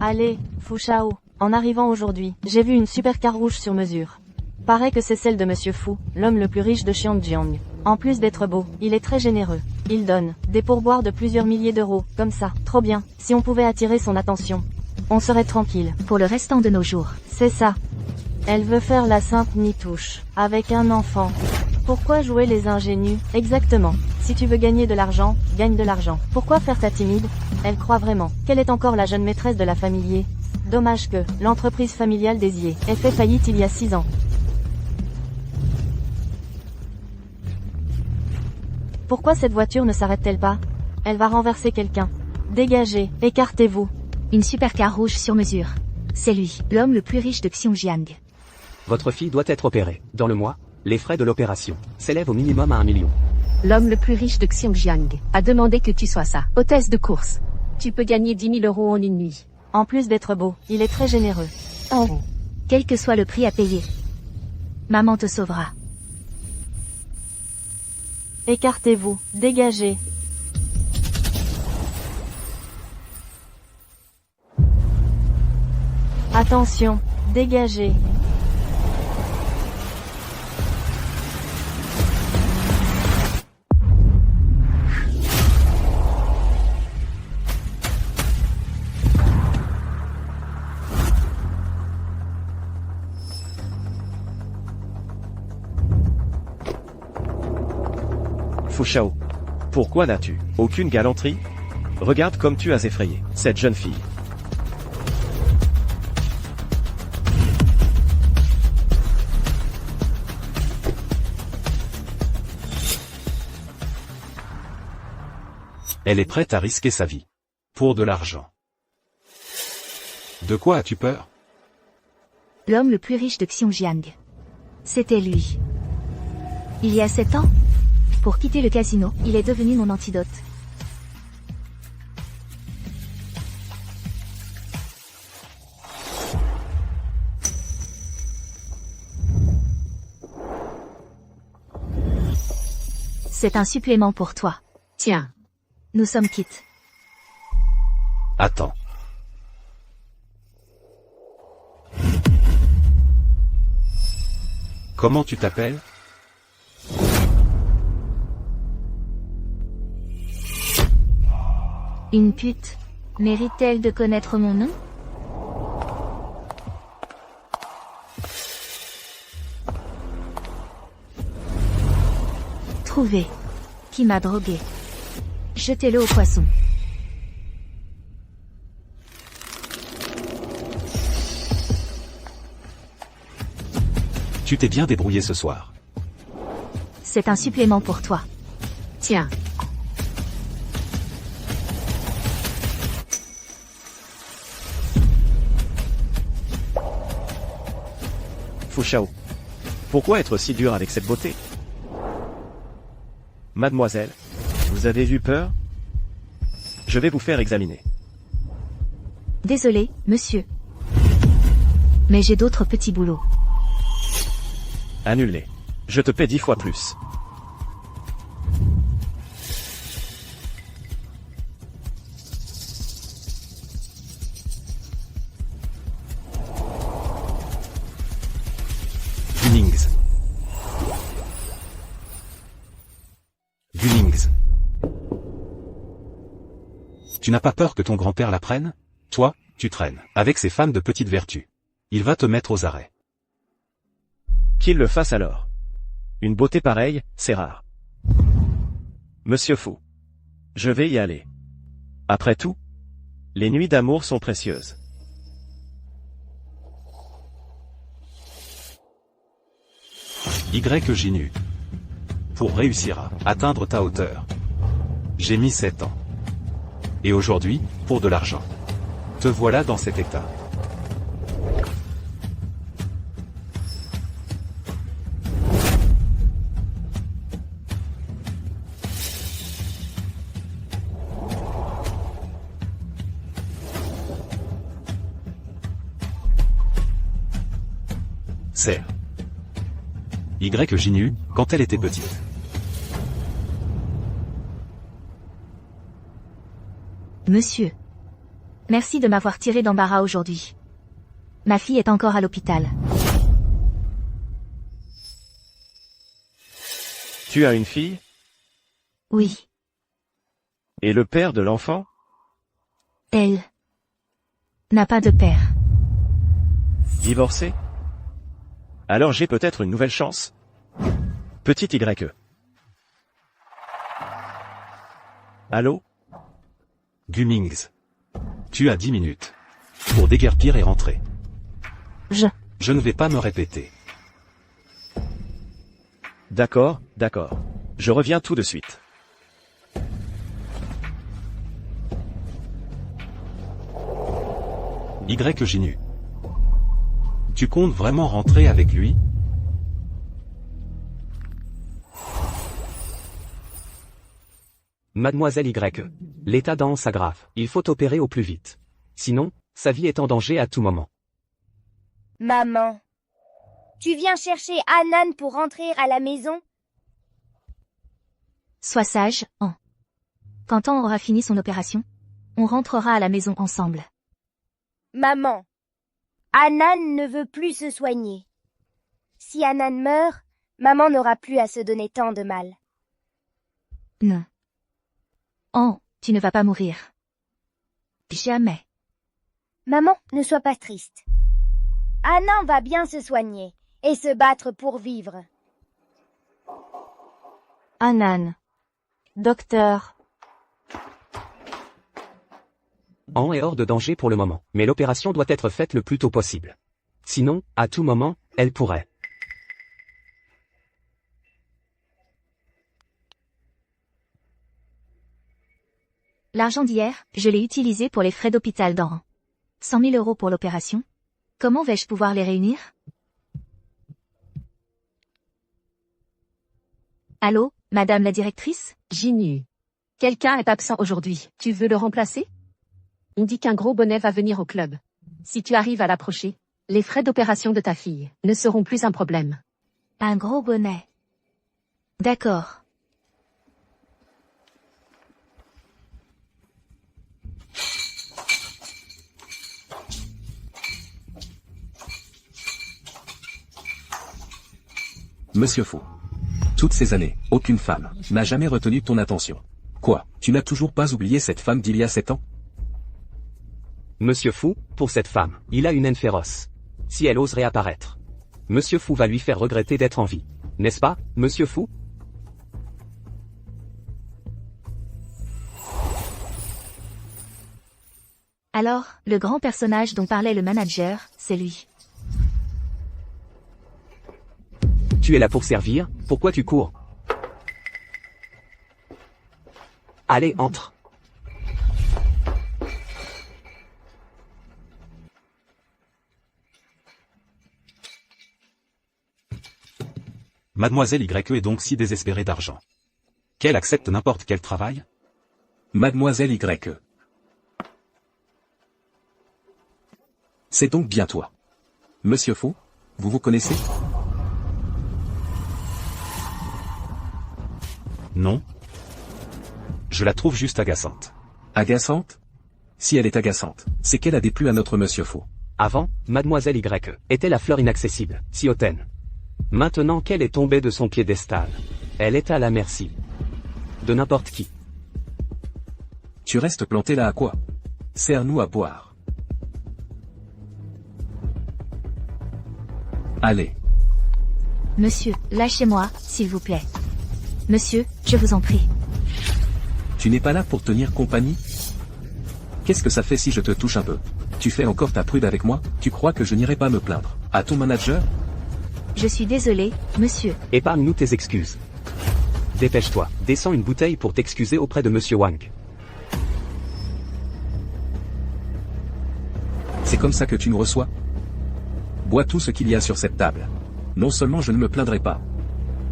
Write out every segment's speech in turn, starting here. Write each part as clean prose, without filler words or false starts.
Allez, Fu Shao, en arrivant aujourd'hui, j'ai vu une supercar rouge sur mesure. Paraît que c'est celle de Monsieur Fu, l'homme le plus riche de Xiangjiang. En plus d'être beau, il est très généreux. Il donne des pourboires de plusieurs milliers d'euros, comme ça, trop bien. Si on pouvait attirer son attention, on serait tranquille. Pour le restant de nos jours. C'est ça. Elle veut faire la sainte nitouche, avec un enfant. Pourquoi jouer les ingénus? Exactement. Si tu veux gagner de l'argent, gagne de l'argent. Pourquoi faire ta timide? Elle croit vraiment qu'elle est encore la jeune maîtresse de la famille. Dommage que l'entreprise familiale des Yé ait fait faillite il y a 6 ans. Pourquoi cette voiture ne s'arrête-t-elle pas? Elle va renverser quelqu'un. Dégagez, écartez-vous. Une supercar rouge sur mesure. C'est lui, l'homme le plus riche de Xiongjiang. Votre fille doit être opérée. Dans le mois, les frais de l'opération s'élèvent au minimum à 1 million. L'homme le plus riche de Xiongjiang a demandé que tu sois sa hôtesse de course. Tu peux gagner 10 000 euros en une nuit. En plus d'être beau, il est très généreux. Oh. Quel que soit le prix à payer. Maman te sauvera. Écartez-vous, dégagez. Attention, dégagez. Fu Shao. Pourquoi n'as-tu aucune galanterie? Regarde comme tu as effrayé cette jeune fille. Elle est prête à risquer sa vie. Pour de l'argent. De quoi as-tu peur? L'homme le plus riche de Xiongjiang. C'était lui. Il y a 7 ans. Pour quitter le casino, il est devenu mon antidote. C'est un supplément pour toi. Tiens. Nous sommes quittes. Attends. Comment tu t'appelles? Une pute. Mérite-t-elle de connaître mon nom? Trouvé. Qui m'a drogué? Jetez-le au poisson. Tu t'es bien débrouillé ce soir. C'est un supplément pour toi. Tiens. Fu Shao. Pourquoi être si dur avec cette beauté? Mademoiselle, vous avez eu peur? Je vais vous faire examiner. Désolé, monsieur. Mais j'ai d'autres petits boulots. Annule-les. Je te paie 10 fois plus. Gunnings. Gunnings. Tu n'as pas peur que ton grand-père la prenne? Toi, tu traînes avec ces femmes de petite vertu. Il va te mettre aux arrêts. Qu'il le fasse alors. Une beauté pareille, c'est rare. Monsieur Fu. Je vais y aller. Après tout, les nuits d'amour sont précieuses. YGNU. Pour réussir à atteindre ta hauteur. J'ai mis 7 ans. Et aujourd'hui, pour de l'argent. Te voilà dans cet état. C'est YGNU, quand elle était petite. Monsieur. Merci de m'avoir tiré d'embarras aujourd'hui. Ma fille est encore à l'hôpital. Tu as une fille? Oui, Et le père de l'enfant? elle n'a pas de père. Divorcé? Alors j'ai peut-être une nouvelle chance? Petit YE. Allô? Gummings. Tu as 10 minutes. Pour déguerpir et rentrer. Je ne vais pas me répéter. D'accord, d'accord. Je reviens tout de suite. Y Ginu. Tu comptes vraiment rentrer avec lui? Mademoiselle Y. L'état d'An s'aggrave. Il faut opérer au plus vite. Sinon, sa vie est en danger à tout moment. Maman, tu viens chercher Anan pour rentrer à la maison? Sois sage, An. Quand An aura fini son opération, on rentrera à la maison ensemble. Maman, Anan ne veut plus se soigner. Si Anan meurt, maman n'aura plus à se donner tant de mal. Non. An, tu ne vas pas mourir. Jamais. Maman, ne sois pas triste. Anan va bien se soigner et se battre pour vivre. Anan. Docteur. An est hors de danger pour le moment, mais l'opération doit être faite le plus tôt possible. Sinon, à tout moment, elle pourrait. L'argent d'hier, je l'ai utilisé pour les frais d'hôpital d'An. 100 000 € pour l'opération. Comment vais-je pouvoir les réunir? Allô, madame la directrice? Ginu. Quelqu'un est absent aujourd'hui. Tu veux le remplacer? On dit qu'un gros bonnet va venir au club. Si tu arrives à l'approcher, les frais d'opération de ta fille ne seront plus un problème. Un gros bonnet. D'accord. Monsieur Faux. Toutes ces années, aucune femme n'a jamais retenu ton attention. Quoi, tu n'as toujours pas oublié cette femme d'il y a 7 ans? Monsieur Fou, pour cette femme, il a une haine féroce. Si elle ose réapparaître, Monsieur Fou va lui faire regretter d'être en vie. N'est-ce pas, Monsieur Fou? Alors, le grand personnage dont parlait le manager, c'est lui. Tu es là pour servir, pourquoi tu cours? Allez, entre. Mademoiselle YE est donc si désespérée d'argent qu'elle accepte n'importe quel travail? Mademoiselle YE. C'est donc bien toi. Monsieur Faux, vous vous connaissez? Non. Je la trouve juste agaçante. Agaçante? Si elle est agaçante, c'est qu'elle a déplu à notre Monsieur Faux. Avant, Mademoiselle Y était la fleur inaccessible, si hautaine. Maintenant qu'elle est tombée de son piédestal, elle est à la merci de n'importe qui. Tu restes planté là à quoi? Sers-nous à boire. Allez. Monsieur, lâchez-moi, s'il vous plaît. Monsieur, je vous en prie. Tu n'es pas là pour tenir compagnie? Qu'est-ce que ça fait si je te touche un peu? Tu fais encore ta prude avec moi? Tu crois que je n'irai pas me plaindre à ton manager? Je suis désolé, monsieur. Épargne-nous tes excuses. Dépêche-toi, descends une bouteille pour t'excuser auprès de Monsieur Wang. C'est comme ça que tu nous reçois? Bois tout ce qu'il y a sur cette table. Non seulement je ne me plaindrai pas,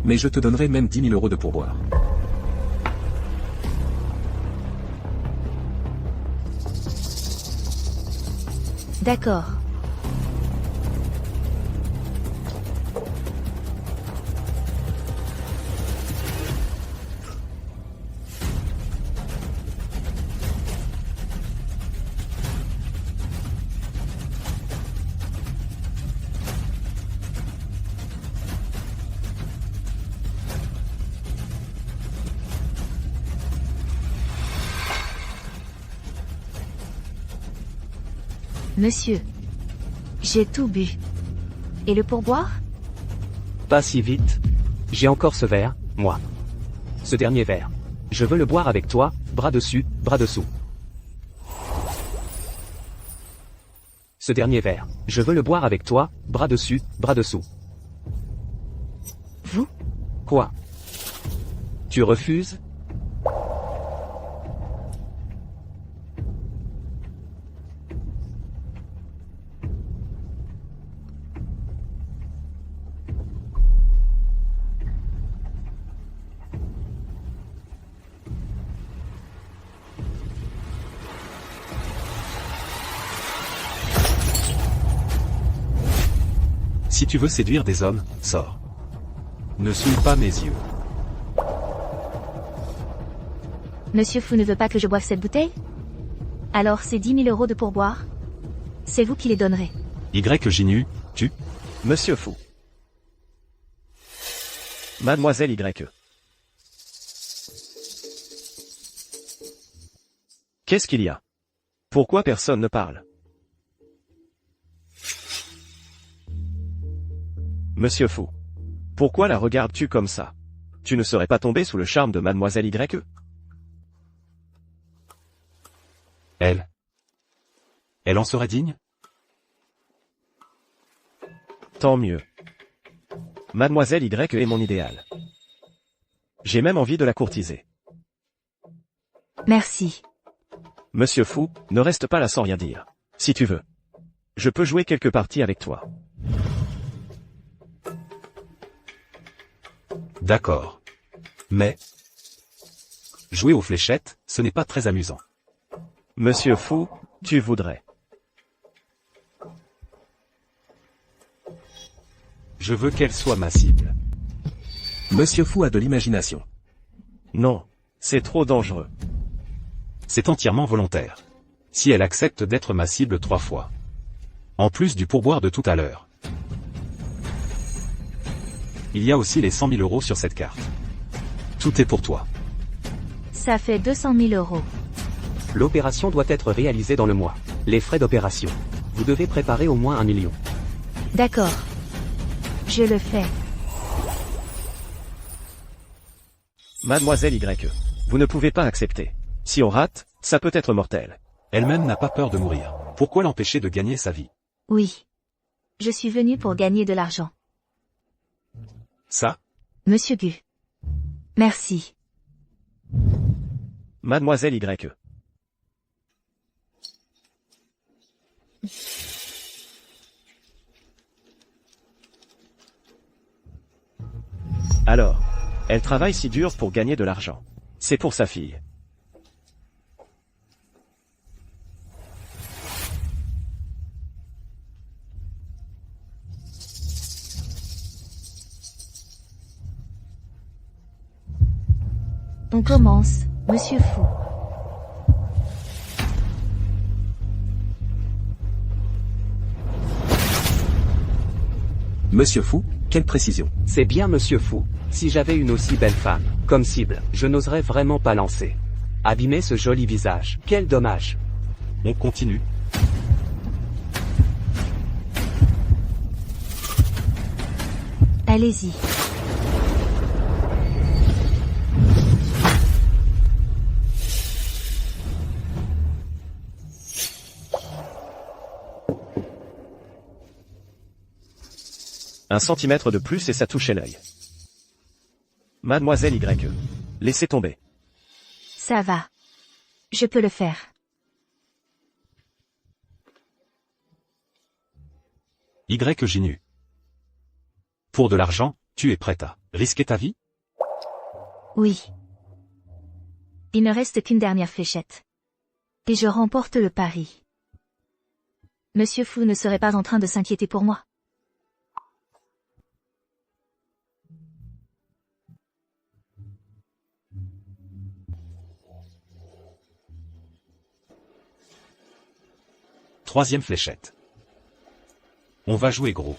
mais je te donnerai même 10 000 € de pourboire. D'accord. Monsieur. J'ai tout bu. Et le pourboire? Pas si vite. J'ai encore ce verre, moi. Ce dernier verre. Je veux le boire avec toi, bras dessus, bras dessous. Ce dernier verre. Je veux le boire avec toi, bras dessus, bras dessous. Vous? Quoi? Tu refuses? Si tu veux séduire des hommes, sors. Ne souille pas mes yeux. Monsieur Fu ne veut pas que je boive cette bouteille? Alors c'est 10 000 € de pourboire? C'est vous qui les donnerez. YJNU, tu? Monsieur Fu. Mademoiselle YE. Qu'est-ce qu'il y a? Pourquoi personne ne parle? Monsieur Fu. Pourquoi la regardes-tu comme ça? Tu ne serais pas tombé sous le charme de Mademoiselle YE? Elle en serait digne? Tant mieux. Mademoiselle YE est mon idéal. J'ai même envie de la courtiser. Merci. Monsieur Fu, ne reste pas là sans rien dire. Si tu veux. Je peux jouer quelques parties avec toi. D'accord. Mais... jouer aux fléchettes, ce n'est pas très amusant. Monsieur Fu, tu voudrais. Je veux qu'elle soit ma cible. Monsieur Fu a de l'imagination. Non. C'est trop dangereux. C'est entièrement volontaire. Si elle accepte d'être ma cible 3 fois. En plus du pourboire de tout à l'heure. Il y a aussi les 100 000 € sur cette carte. Tout est pour toi. Ça fait 200 000 €. L'opération doit être réalisée dans le mois. Les frais d'opération. Vous devez préparer au moins 1 million. D'accord. Je le fais. Mademoiselle YE. Vous ne pouvez pas accepter. Si on rate, ça peut être mortel. Elle-même n'a pas peur de mourir. Pourquoi l'empêcher de gagner sa vie? Oui. Je suis venu pour gagner de l'argent. Ça? Monsieur Gu. Merci. Mademoiselle YE. Alors, elle travaille si dur pour gagner de l'argent. C'est pour sa fille. On commence, Monsieur Fu. Monsieur Fu, quelle précision. C'est bien Monsieur Fu. Si j'avais une aussi belle femme, comme cible, je n'oserais vraiment pas lancer. Abîmer ce joli visage. Quel dommage. On continue. Allez-y. Un centimètre de plus et ça touchait l'œil. Mademoiselle YE. Laissez tomber. Ça va. Je peux le faire. YJNU. Pour de l'argent, tu es prête à risquer ta vie? Oui. Il ne reste qu'une dernière fléchette. Et je remporte le pari. Monsieur Fu ne serait pas en train de s'inquiéter pour moi. Troisième fléchette. On va jouer gros.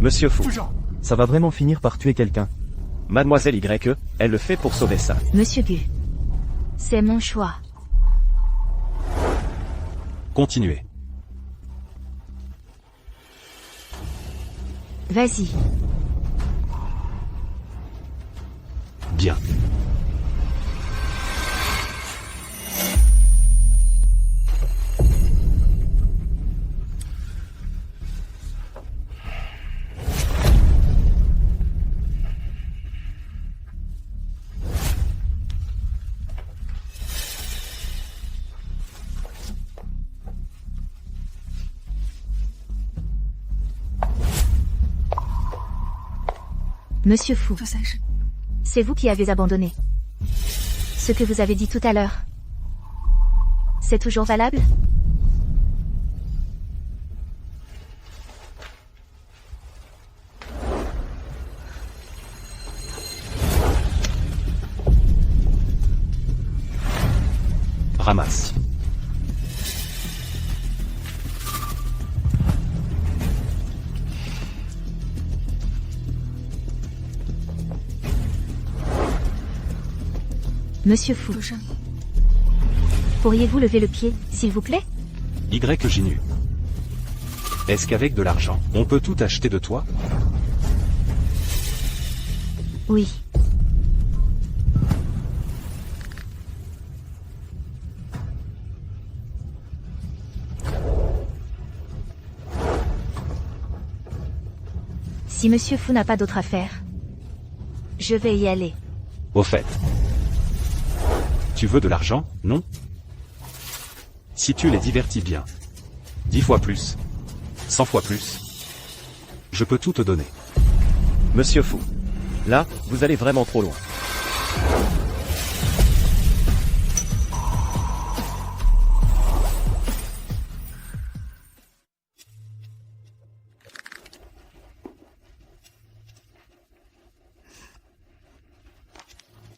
Monsieur Fou. Ça va vraiment finir par tuer quelqu'un. Mademoiselle Y, elle le fait pour sauver ça. Monsieur Gu. C'est mon choix. Continuez. Vas-y. Bien. Monsieur Fou. C'est vous qui avez abandonné. Ce que vous avez dit tout à l'heure. C'est toujours valable? Ramasse. Monsieur Fou. Pourriez-vous lever le pied, s'il vous plaît? Y Ginu. Est-ce qu'avec de l'argent, on peut tout acheter de toi? Oui. Si Monsieur Fou n'a pas d'autre affaire, je vais y aller. Au fait. Tu veux de l'argent, non? Si tu les divertis bien. 10 fois plus. 100 fois plus. Je peux tout te donner. Monsieur Fou. Là, vous allez vraiment trop loin.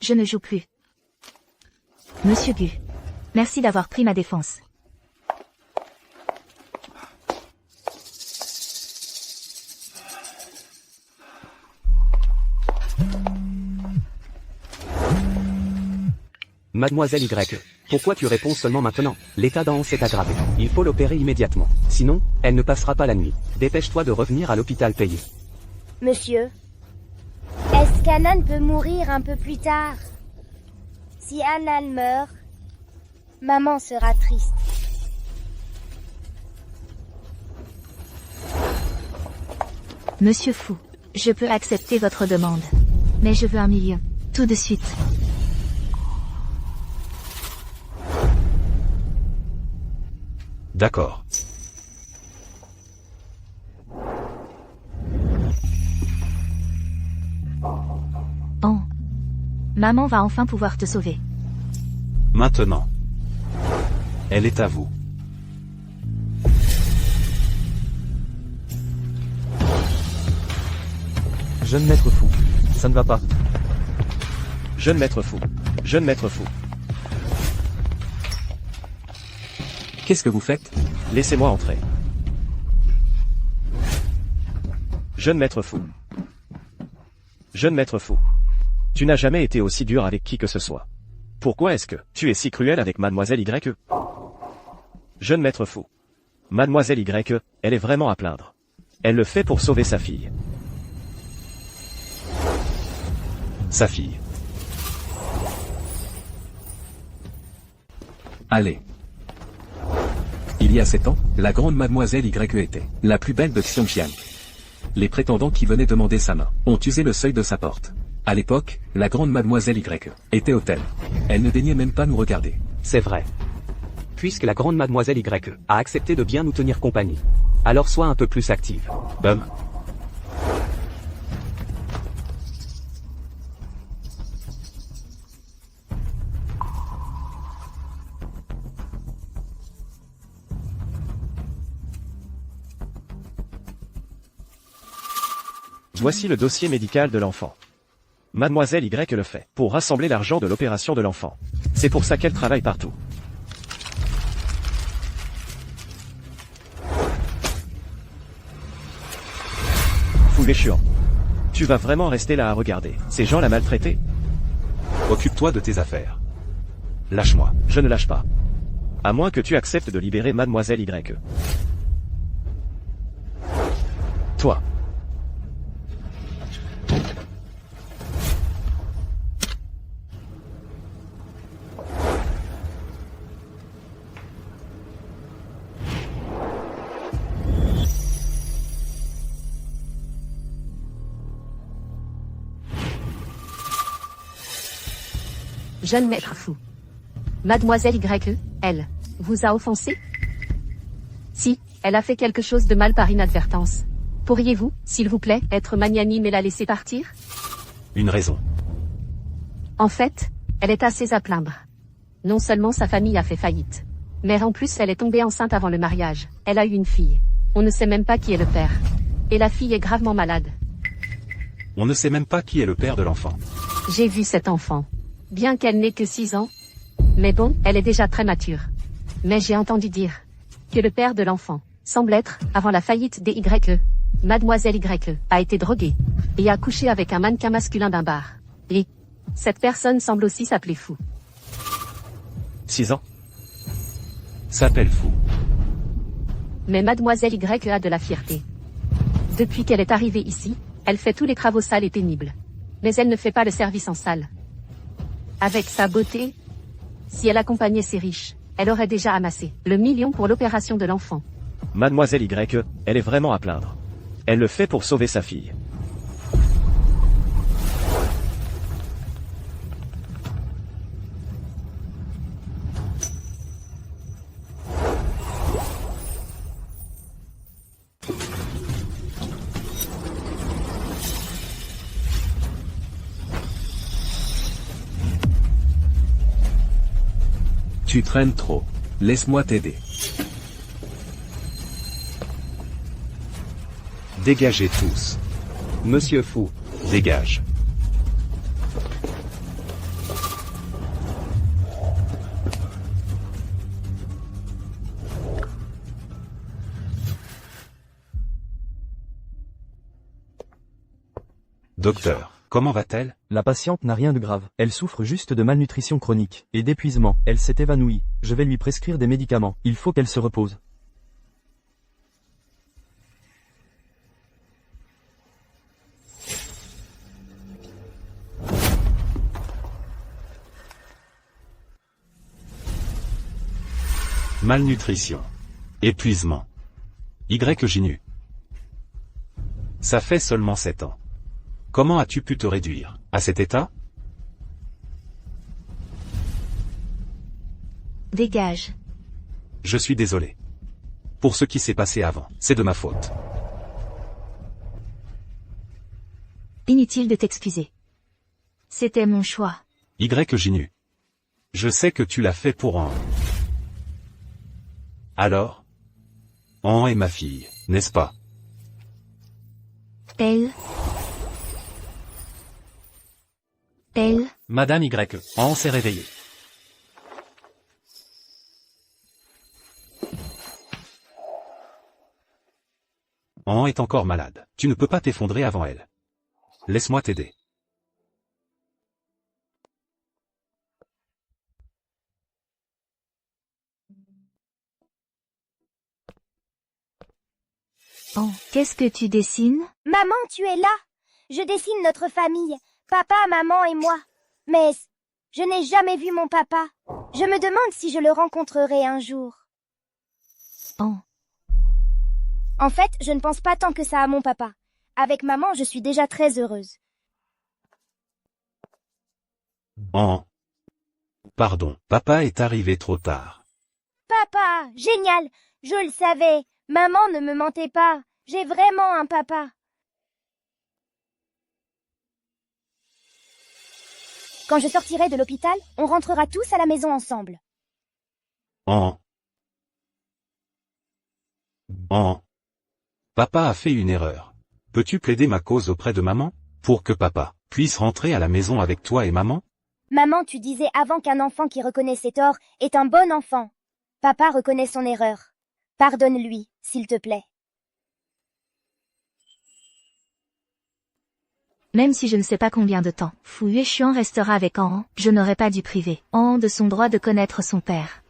Je ne joue plus. Monsieur Gu. Merci d'avoir pris ma défense. Mademoiselle Y, pourquoi tu réponds seulement maintenant? L'état d'An s'est aggravé. Il faut l'opérer immédiatement. Sinon, elle ne passera pas la nuit. Dépêche-toi de revenir à l'hôpital payé. Monsieur, est-ce qu'Anan peut mourir un peu plus tard? Si Anan meurt, maman sera triste. Monsieur Fou. Je peux accepter votre demande. Mais je veux un million. Tout de suite. D'accord. Oh. Maman va enfin pouvoir te sauver. Maintenant. Elle est à vous. Jeune maître Fou. Ça ne va pas. Jeune maître Fou. Jeune maître Fou. Qu'est-ce que vous faites? Laissez-moi entrer. Jeune maître Fou. Jeune maître Fou. Tu n'as jamais été aussi dur avec qui que ce soit. Pourquoi est-ce que tu es si cruel avec Mademoiselle Y? Jeune maître Fou. Mademoiselle Y, elle est vraiment à plaindre. Elle le fait pour sauver sa fille. Sa fille. Allez. Il y a 7 ans, la grande Mademoiselle Y était la plus belle de Xiongxiang. Les prétendants qui venaient demander sa main ont usé le seuil de sa porte. À l'époque, la grande Mademoiselle Y était hautaine. Elle ne daignait même pas nous regarder. C'est vrai. Puisque la grande Mademoiselle Y a accepté de bien nous tenir compagnie. Alors sois un peu plus active. Bum. Voici le dossier médical de l'enfant. Mademoiselle Y le fait pour rassembler l'argent de l'opération de l'enfant. C'est pour ça qu'elle travaille partout. fou méchant. Tu vas vraiment rester là à regarder ces gens la maltraiter? Occupe-toi de tes affaires. Lâche-moi. Je ne lâche pas. À moins que tu acceptes de libérer Mademoiselle Y. Toi. Jeune maître fou. Mademoiselle Y, elle, vous a offensé? Si, elle a fait quelque chose de mal par inadvertance. Pourriez-vous, s'il vous plaît, être magnanime et la laisser partir? Une raison. En fait, elle est assez à plaindre. Non seulement sa famille a fait faillite, mais en plus elle est tombée enceinte avant le mariage. Elle a eu une fille. On ne sait même pas qui est le père. Et la fille est gravement malade. On ne sait même pas qui est le père de l'enfant. J'ai vu cet enfant. Bien qu'elle n'ait que 6 ans. Mais bon, elle est déjà très mature. Mais j'ai entendu dire que le père de l'enfant semble être, avant la faillite des YE, Mademoiselle Y a été droguée et a couché avec un mannequin masculin d'un bar. Et cette personne semble aussi s'appeler Fou. 6 ans. S'appelle Fou. Mais Mademoiselle Y a de la fierté. Depuis qu'elle est arrivée ici, elle fait tous les travaux sales et pénibles. Mais elle ne fait pas le service en salle. Avec sa beauté, si elle accompagnait ces riches, elle aurait déjà amassé le million pour l'opération de l'enfant. Mademoiselle Y, elle est vraiment à plaindre. Elle le fait pour sauver sa fille. Tu traînes trop. Laisse-moi t'aider. Dégagez tous. Monsieur Fou. Dégage. Docteur, comment va-t-elle? La patiente n'a rien de grave. Elle souffre juste de malnutrition chronique et d'épuisement. Elle s'est évanouie. Je vais lui prescrire des médicaments. Il faut qu'elle se repose. Malnutrition. Épuisement. YGNU. Ça fait seulement 7 ans. Comment as-tu pu te réduire à cet état? Dégage. Je suis désolé. Pour ce qui s'est passé avant, c'est de ma faute. Inutile de t'excuser. C'était mon choix. YGNU. Je sais que tu l'as fait pour An. Alors? An est ma fille, n'est-ce pas? Elle. Madame Y, An s'est réveillée. An est encore malade. Tu ne peux pas t'effondrer avant elle. Laisse-moi t'aider. Oh, qu'est-ce que tu dessines? Maman, tu es là. Je dessine notre famille. Papa, maman et moi. Mais je n'ai jamais vu mon papa. Je me demande si je le rencontrerai un jour. Oh. En fait, je ne pense pas tant que ça à mon papa. Avec maman, je suis déjà très heureuse. An. Pardon, papa est arrivé trop tard. Papa, génial. Je le savais. Maman ne me mentait pas. J'ai vraiment un papa. Quand je sortirai de l'hôpital, on rentrera tous à la maison ensemble. An. Papa a fait une erreur. Peux-tu plaider ma cause auprès de maman, pour que papa puisse rentrer à la maison avec toi et maman? Maman, tu disais avant qu'un enfant qui reconnaît ses torts est un bon enfant. Papa reconnaît son erreur. Pardonne-lui, s'il te plaît. Même si je ne sais pas combien de temps, Fu Yuexian restera avec An, je n'aurais pas dû priver An de son droit de connaître son père.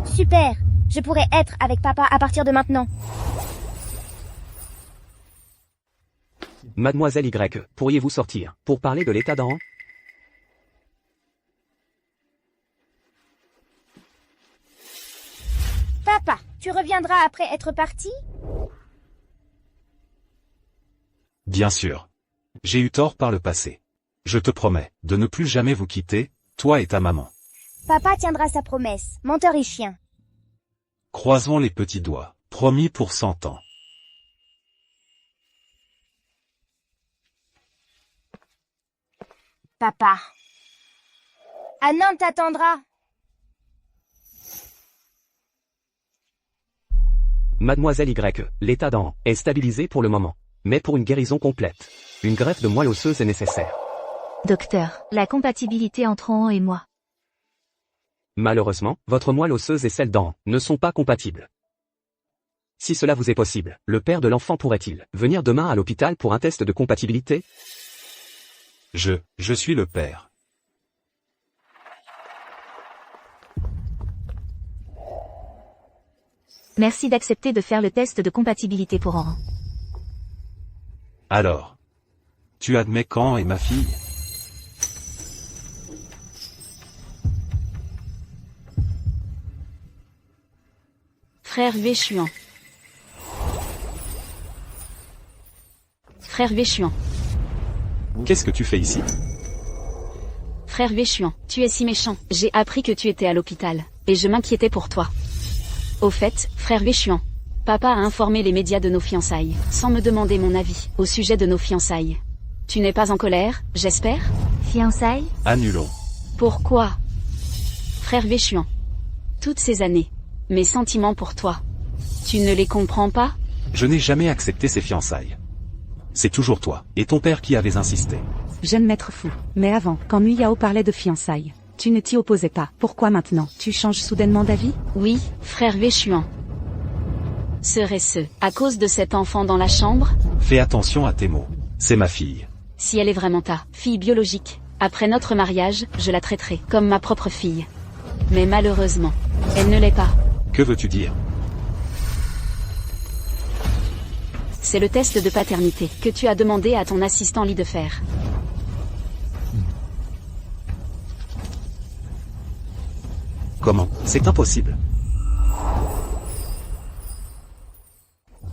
Super. Je pourrais être avec papa à partir de maintenant. Mademoiselle Y, pourriez-vous sortir pour parler de l'état d'An? Papa, tu reviendras après être parti? Bien sûr. J'ai eu tort par le passé. Je te promets de ne plus jamais vous quitter, toi et ta maman. Papa tiendra sa promesse, menteur et chien. Croisons les petits doigts, promis pour 100 ans. Papa. Anan t'attendra. Mademoiselle Y, l'état d'An est stabilisé pour le moment. Mais pour une guérison complète, une greffe de moelle osseuse est nécessaire. Docteur, la compatibilité entre An et moi. Malheureusement, votre moelle osseuse et celle d'An ne sont pas compatibles. Si cela vous est possible, le père de l'enfant pourrait-il venir demain à l'hôpital pour un test de compatibilité? Je suis le père. Merci d'accepter de faire le test de compatibilité pour An. Alors, tu admets qu'An est ma fille? Frère Véchuan. Frère Véchuan. Qu'est-ce que tu fais ici? Frère Véchuan, tu es si méchant. J'ai appris que tu étais à l'hôpital, et je m'inquiétais pour toi. Au fait, frère Véchuan, papa a informé les médias de nos fiançailles, sans me demander mon avis au sujet de nos fiançailles. Tu n'es pas en colère, j'espère? Fiançailles? Annulons. Pourquoi? Frère Véchuan. Toutes ces années, mes sentiments pour toi, tu ne les comprends pas? Je n'ai jamais accepté ces fiançailles. C'est toujours toi, et ton père qui avez insisté. Jeune maître fou. Mais avant, quand Nui Yao parlait de fiançailles, tu ne t'y opposais pas. Pourquoi maintenant, tu changes soudainement d'avis? Oui, frère Véchuan. Serait-ce à cause de cet enfant dans la chambre? Fais attention à tes mots. C'est ma fille. Si elle est vraiment ta fille biologique, après notre mariage, je la traiterai comme ma propre fille. Mais malheureusement, elle ne l'est pas. Que veux-tu dire? C'est le test de paternité que tu as demandé à ton assistant Lee de faire. Comment? C'est impossible.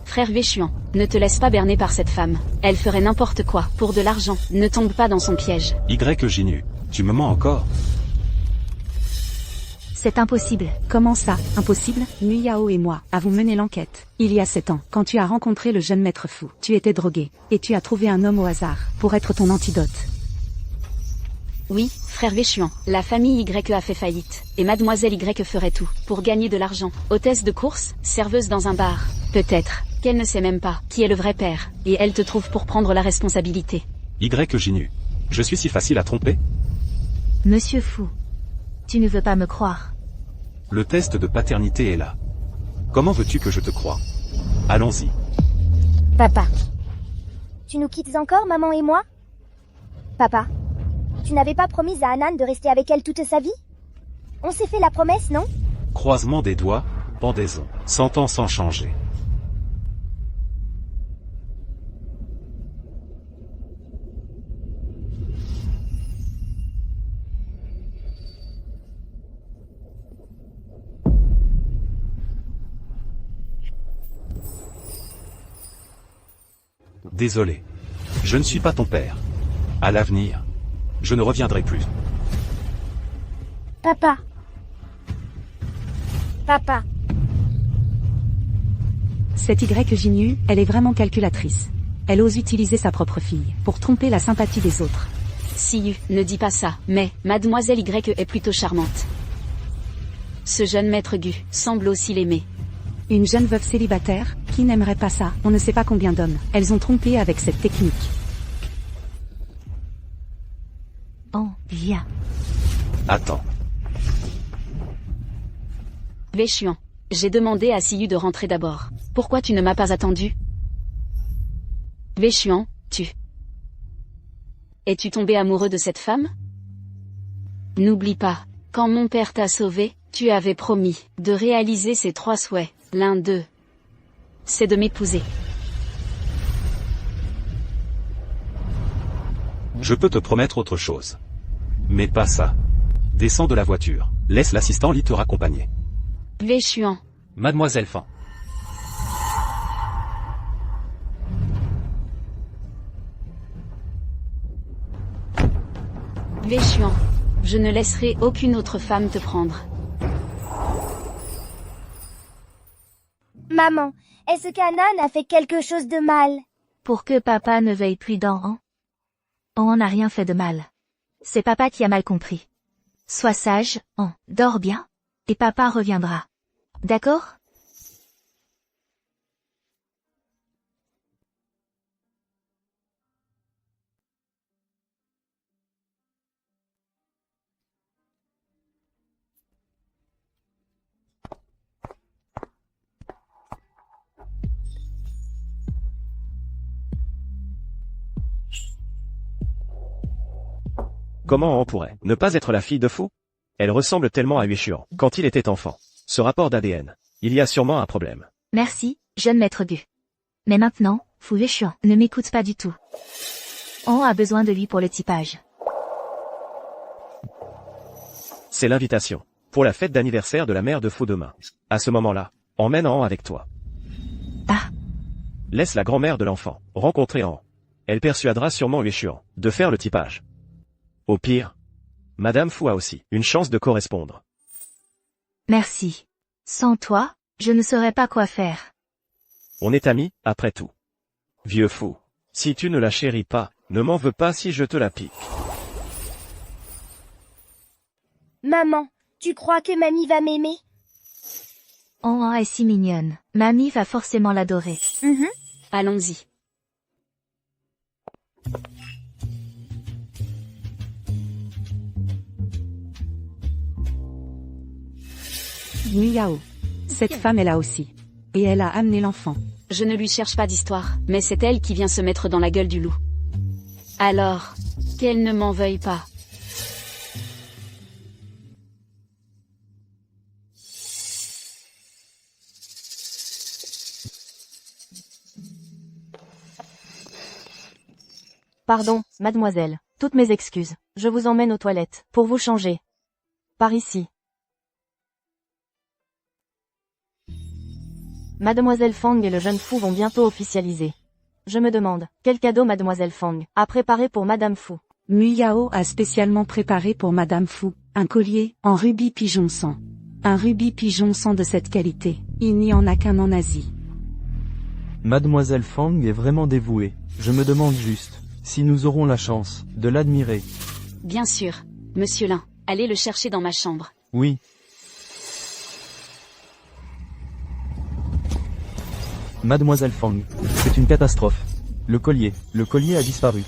Frère Véchuan, ne te laisse pas berner par cette femme. Elle ferait n'importe quoi pour de l'argent. Ne tombe pas dans son piège. Ginu, tu me mens encore? C'est impossible. Comment ça, impossible? Nui Yao et moi avons mené l'enquête. Il y a 7 ans, quand tu as rencontré le jeune maître fou, tu étais drogué, et tu as trouvé un homme au hasard, pour être ton antidote. Oui, frère Véchuan, la famille Y a fait faillite, et mademoiselle Y ferait tout, pour gagner de l'argent. Hôtesse de course, serveuse dans un bar. Peut-être qu'elle ne sait même pas qui est le vrai père, et elle te trouve pour prendre la responsabilité. Ginu, je suis si facile à tromper? Monsieur Fou, tu ne veux pas me croire. Le test de paternité est là. Comment veux-tu que je te croie? Allons-y. Papa. Tu nous quittes encore, maman et moi? Papa. Tu n'avais pas promis à Anan de rester avec elle toute sa vie? On s'est fait la promesse, non? Croisement des doigts, pendaison. 100 ans sans changer. Désolé. Je ne suis pas ton père. À l'avenir, je ne reviendrai plus. Papa. Papa. Cette Ginu, elle est vraiment calculatrice. Elle ose utiliser sa propre fille, pour tromper la sympathie des autres. Siyu, ne dis pas ça, mais mademoiselle Y est plutôt charmante. Ce jeune maître Gu semble aussi l'aimer. Une jeune veuve célibataire, qui n'aimerait pas ça? On ne sait pas combien d'hommes elles ont trompé avec cette technique. Oh, viens. Attends. Véchuan, j'ai demandé à Siyu de rentrer d'abord. Pourquoi tu ne m'as pas attendu? Véchuan, tu Es-tu tombé amoureux de cette femme? N'oublie pas, quand mon père t'a sauvé, tu avais promis de réaliser ces 3 souhaits. L'un d'eux, c'est de m'épouser. Je peux te promettre autre chose. Mais pas ça. Descends de la voiture. Laisse l'assistant Li te raccompagner. Wei Xuan. Mademoiselle Fan. Wei Xuan. Je ne laisserai aucune autre femme te prendre. Maman, est-ce qu'Anan a fait quelque chose de mal? Pour que papa ne veille plus d'An. On n'a rien fait de mal. C'est papa qui a mal compris. Sois sage, dors bien, et papa reviendra. D'accord? Comment on pourrait ne pas être la fille de Fu? Elle ressemble tellement à Wei Xuan quand il était enfant. Ce rapport d'ADN, il y a sûrement un problème. Merci, jeune maître Gu. Mais maintenant, Fu Wei Xuan ne m'écoute pas du tout. On a besoin de lui pour le typage. C'est l'invitation pour la fête d'anniversaire de la mère de Fu demain. À ce moment-là, emmène An avec toi. Ah. Laisse la grand-mère de l'enfant rencontrer An. Elle persuadera sûrement Wei Xuan de faire le typage. Au pire, Madame Fu a aussi une chance de correspondre. Merci. Sans toi, je ne saurais pas quoi faire. On est amis, après tout. Vieux fou. Si tu ne la chéris pas, ne m'en veux pas si je te la pique. Maman, tu crois que mamie va m'aimer? Oh, est si mignonne. Mamie va forcément l'adorer. Allons-y. Nuyao. Cette femme est là aussi. Et elle a amené l'enfant. Je ne lui cherche pas d'histoire, mais c'est elle qui vient se mettre dans la gueule du loup. Alors, qu'elle ne m'en veuille pas. Pardon, mademoiselle. Toutes mes excuses. Je vous emmène aux toilettes, pour vous changer. Par ici. Mademoiselle Fang et le jeune fou vont bientôt officialiser. Je me demande, quel cadeau Mademoiselle Fang a préparé pour Madame Fu? Muyao a spécialement préparé pour Madame Fu un collier en rubis pigeon sang. Un rubis pigeon sang de cette qualité, il n'y en a qu'un en Asie. Mademoiselle Fang est vraiment dévouée. Je me demande juste si nous aurons la chance de l'admirer. Bien sûr, Monsieur Lin, allez le chercher dans ma chambre. Oui. Mademoiselle Fang, c'est une catastrophe. Le collier a disparu.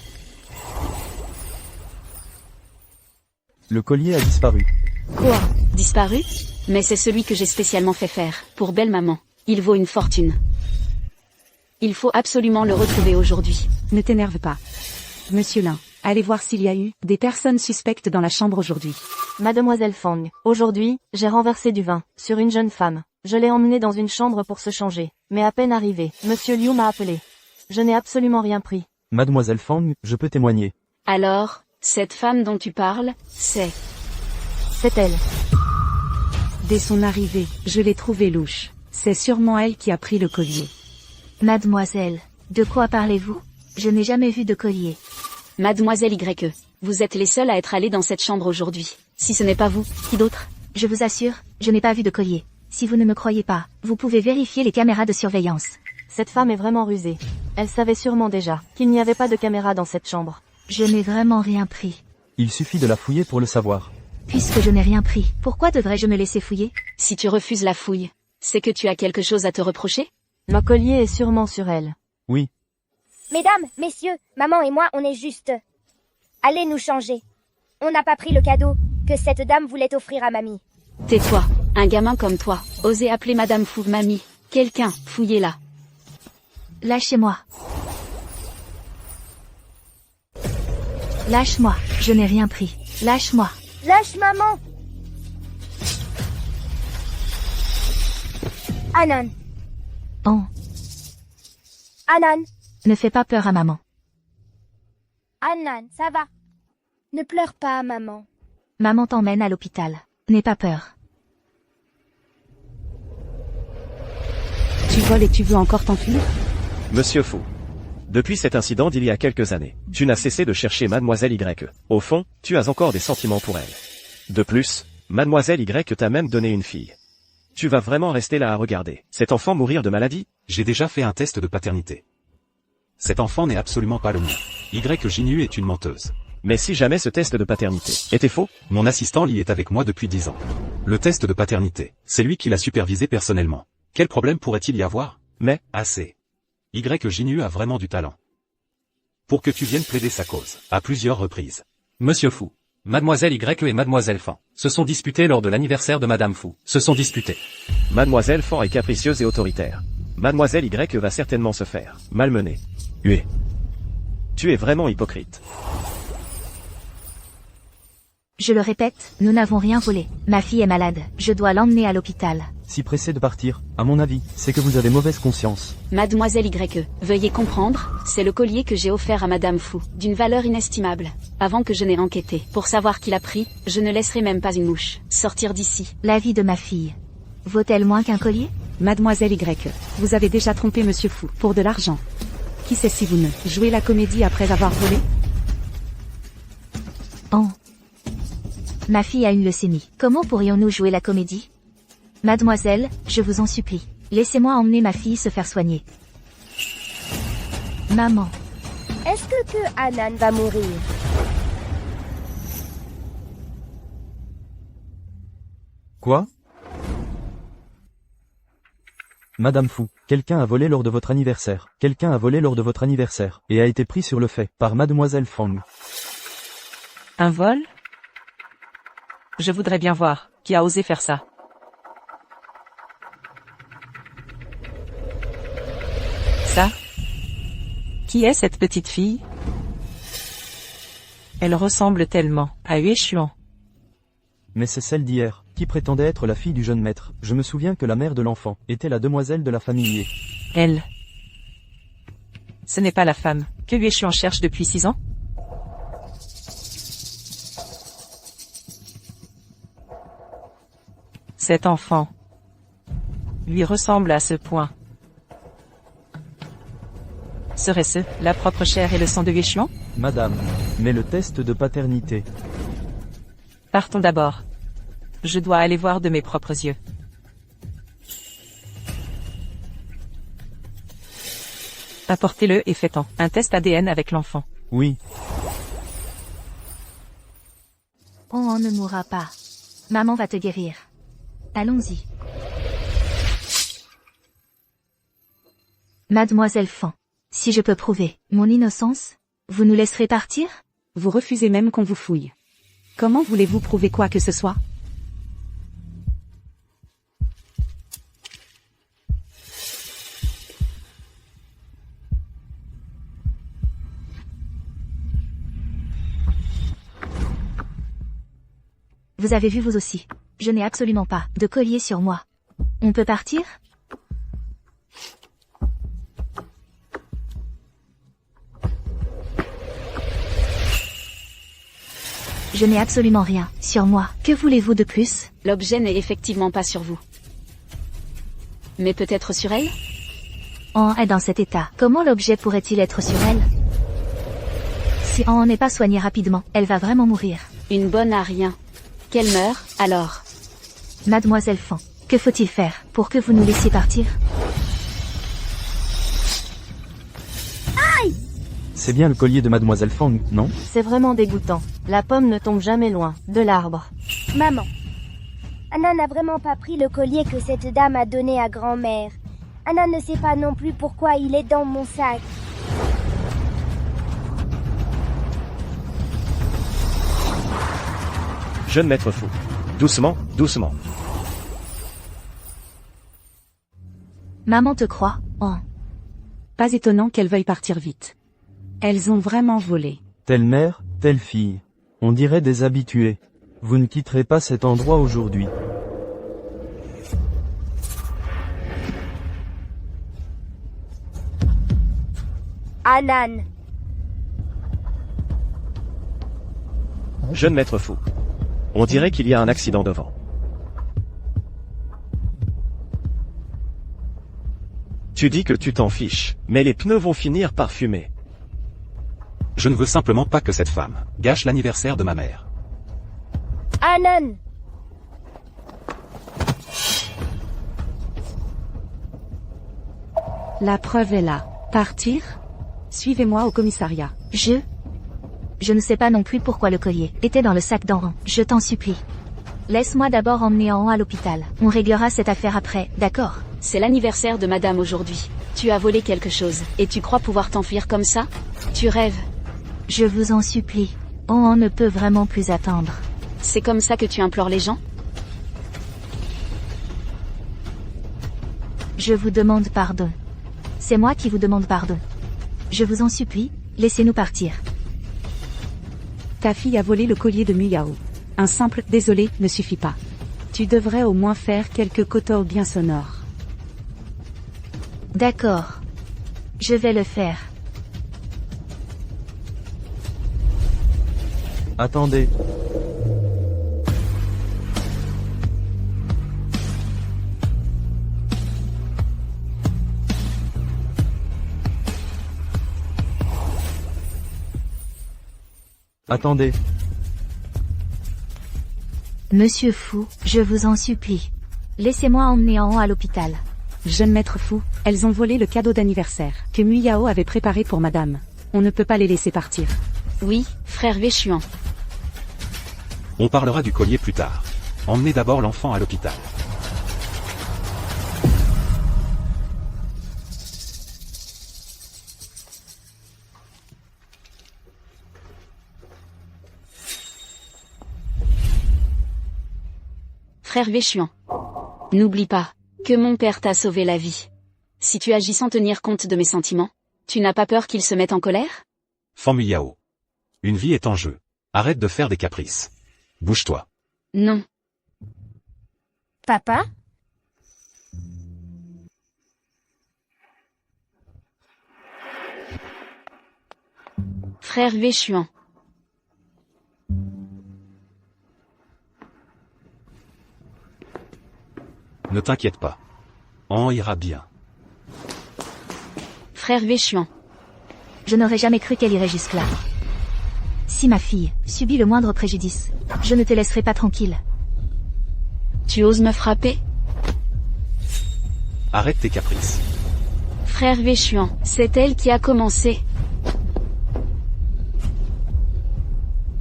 Le collier a disparu. Quoi? Disparu? Mais c'est celui que j'ai spécialement fait faire, pour belle maman. Il vaut une fortune. Il faut absolument le retrouver aujourd'hui. Ne t'énerve pas. Monsieur Lin, allez voir s'il y a eu des personnes suspectes dans la chambre aujourd'hui. Mademoiselle Fang, aujourd'hui, j'ai renversé du vin sur une jeune femme. Je l'ai emmenée dans une chambre pour se changer. Mais à peine arrivé, Monsieur Liu m'a appelé. Je n'ai absolument rien pris. Mademoiselle Fang, je peux témoigner. Alors, cette femme dont tu parles, c'est elle. Dès son arrivée, je l'ai trouvée louche. C'est sûrement elle qui a pris le collier. Mademoiselle, de quoi parlez-vous? Je n'ai jamais vu de collier. Mademoiselle YE, vous êtes les seuls à être allés dans cette chambre aujourd'hui. Si ce n'est pas vous, qui d'autre? Je vous assure, je n'ai pas vu de collier. Si vous ne me croyez pas, vous pouvez vérifier les caméras de surveillance. Cette femme est vraiment rusée. Elle savait sûrement déjà qu'il n'y avait pas de caméra dans cette chambre. Je n'ai vraiment rien pris. Il suffit de la fouiller pour le savoir. Puisque je n'ai rien pris, pourquoi devrais-je me laisser fouiller? Si tu refuses la fouille, c'est que tu as quelque chose à te reprocher? Le collier est sûrement sur elle. Oui. Mesdames, messieurs, maman et moi, on est juste. Allez nous changer. On n'a pas pris le cadeau que cette dame voulait offrir à mamie. Tais-toi, un gamin comme toi, osez appeler Madame Fu mamie. Quelqu'un, fouillez-la. Lâchez-moi. Lâche-moi, je n'ai rien pris. Lâche-moi. Lâche maman. Anan. Oh, Anan. ne fais pas peur à maman. Anan, ça va. Ne pleure pas, maman. Maman t'emmène à l'hôpital. N'aie pas peur. Tu voles et tu veux encore t'enfuir? Monsieur Fou. Depuis cet incident d'il y a quelques années, tu n'as cessé de chercher Mademoiselle Y. Au fond, tu as encore des sentiments pour elle. De plus, Mademoiselle Y t'a même donné une fille. Tu vas vraiment rester là à regarder cet enfant mourir de maladie? J'ai déjà fait un test de paternité. Cet enfant n'est absolument pas le mien. YJNU est une menteuse. Mais si jamais ce test de paternité était faux? Mon assistant y est avec moi depuis 10 ans. Le test de paternité, c'est lui qui l'a supervisé personnellement. Quel problème pourrait-il y avoir? Mais, assez. YJNU a vraiment du talent. Pour que tu viennes plaider sa cause, à plusieurs reprises. Monsieur Fou. Mademoiselle Y et Mademoiselle Fan se sont disputés lors de l'anniversaire de Madame Fou. Se sont disputés. Mademoiselle Fan est capricieuse et autoritaire. Mademoiselle Y va certainement se faire malmener. Huer. Tu es vraiment hypocrite. Je le répète, nous n'avons rien volé. Ma fille est malade, je dois l'emmener à l'hôpital. Si pressé de partir, à mon avis, c'est que vous avez mauvaise conscience. Mademoiselle YE, veuillez comprendre, c'est le collier que j'ai offert à Madame Fou, d'une valeur inestimable. Avant que je n'ai enquêté, pour savoir qui l'a pris, je ne laisserai même pas une mouche sortir d'ici. La vie de ma fille. Vaut-elle moins qu'un collier? Mademoiselle Y, vous avez déjà trompé Monsieur Fou pour de l'argent. Qui sait si vous ne jouez la comédie après avoir volé? Oh. Ma fille a une leucémie. Comment pourrions-nous jouer la comédie? Mademoiselle, je vous en supplie, laissez-moi emmener ma fille se faire soigner. Maman. Est-ce que Anan va mourir? Quoi? Madame Fou, quelqu'un a volé lors de votre anniversaire. Quelqu'un a volé lors de votre anniversaire, et a été pris sur le fait, par Mademoiselle Fang. Un vol? Je voudrais bien voir, qui a osé faire ça. Ça? Qui est cette petite fille? Elle ressemble tellement à Hue Xuan. Mais c'est celle d'hier, qui prétendait être la fille du jeune maître. Je me souviens que la mère de l'enfant était la demoiselle de la famille Ye. Elle. Ce n'est pas la femme que Hue Xuan cherche depuis 6 ans? Cet enfant lui ressemble à ce point. Serait-ce la propre chair et le sang de Hue Xuan? Madame, mais le test de paternité. Partons d'abord. Je dois aller voir de mes propres yeux. Apportez-le et faites-en un test ADN avec l'enfant. Oui. Oh, on ne mourra pas. Maman va te guérir. Allons-y. Mademoiselle Fan, si je peux prouver mon innocence, vous nous laisserez partir? Vous refusez même qu'on vous fouille. Comment voulez-vous prouver quoi que ce soit? Vous avez vu vous aussi. Je n'ai absolument pas de collier sur moi. On peut partir? Je n'ai absolument rien sur moi. Que voulez-vous de plus? L'objet n'est effectivement pas sur vous. Mais peut-être sur elle? On est dans cet état. Comment l'objet pourrait-il être sur elle? Si on n'est pas soigné rapidement, elle va vraiment mourir. Une bonne à rien. Qu'elle meure, alors. Mademoiselle Fan, que faut-il faire pour que vous nous laissiez partir? Aïe! C'est bien le collier de Mademoiselle Fang, non? C'est vraiment dégoûtant. La pomme ne tombe jamais loin de l'arbre. Maman. Anna n'a vraiment pas pris le collier que cette dame a donné à grand-mère. Anna ne sait pas non plus pourquoi il est dans mon sac. Jeune maître Fou. Doucement, doucement. Maman te croit, oh. Pas étonnant qu'elles veuillent partir vite. Elles ont vraiment volé. Telle mère, telle fille. On dirait des habitués. Vous ne quitterez pas cet endroit aujourd'hui. Hanan. Jeune maître fou. On dirait qu'il y a un accident devant. Tu dis que tu t'en fiches, mais les pneus vont finir par fumer. Je ne veux simplement pas que cette femme gâche l'anniversaire de ma mère. Hanan. La preuve est là. Partir? Suivez-moi au commissariat. Je ne sais pas non plus pourquoi le collier était dans le sac d'Enran. Je t'en supplie. Laisse-moi d'abord emmener Enran à l'hôpital. On réglera cette affaire après, d'accord? C'est l'anniversaire de madame aujourd'hui. Tu as volé quelque chose, et tu crois pouvoir t'enfuir comme ça? Tu rêves. Je vous en supplie. Enran ne peut vraiment plus attendre. C'est comme ça que tu implores les gens? Je vous demande pardon. C'est moi qui vous demande pardon. Je vous en supplie, laissez-nous partir. Ta fille a volé le collier de Muyao. Un simple « désolé » ne suffit pas. Tu devrais au moins faire quelques kotor bien sonores. D'accord. Je vais le faire. Attendez. Attendez. Monsieur Fou, je vous en supplie. Laissez-moi emmener Enran à l'hôpital. Jeune maître fou, elles ont volé le cadeau d'anniversaire que Muyao avait préparé pour madame. On ne peut pas les laisser partir. Oui, frère Véchuan. On parlera du collier plus tard. Emmenez d'abord l'enfant à l'hôpital. Frère Véchuan. N'oublie pas que mon père t'a sauvé la vie. Si tu agis sans tenir compte de mes sentiments, tu n'as pas peur qu'il se mette en colère? Famuyao. Une vie est en jeu. Arrête de faire des caprices. Bouge-toi. Non. Papa? Frère Véchuan. Ne t'inquiète pas. On ira bien. Frère Véchuan. Je n'aurais jamais cru qu'elle irait jusque-là. Si ma fille subit le moindre préjudice, je ne te laisserai pas tranquille. Tu oses me frapper? Arrête tes caprices. Frère Véchuan, c'est elle qui a commencé.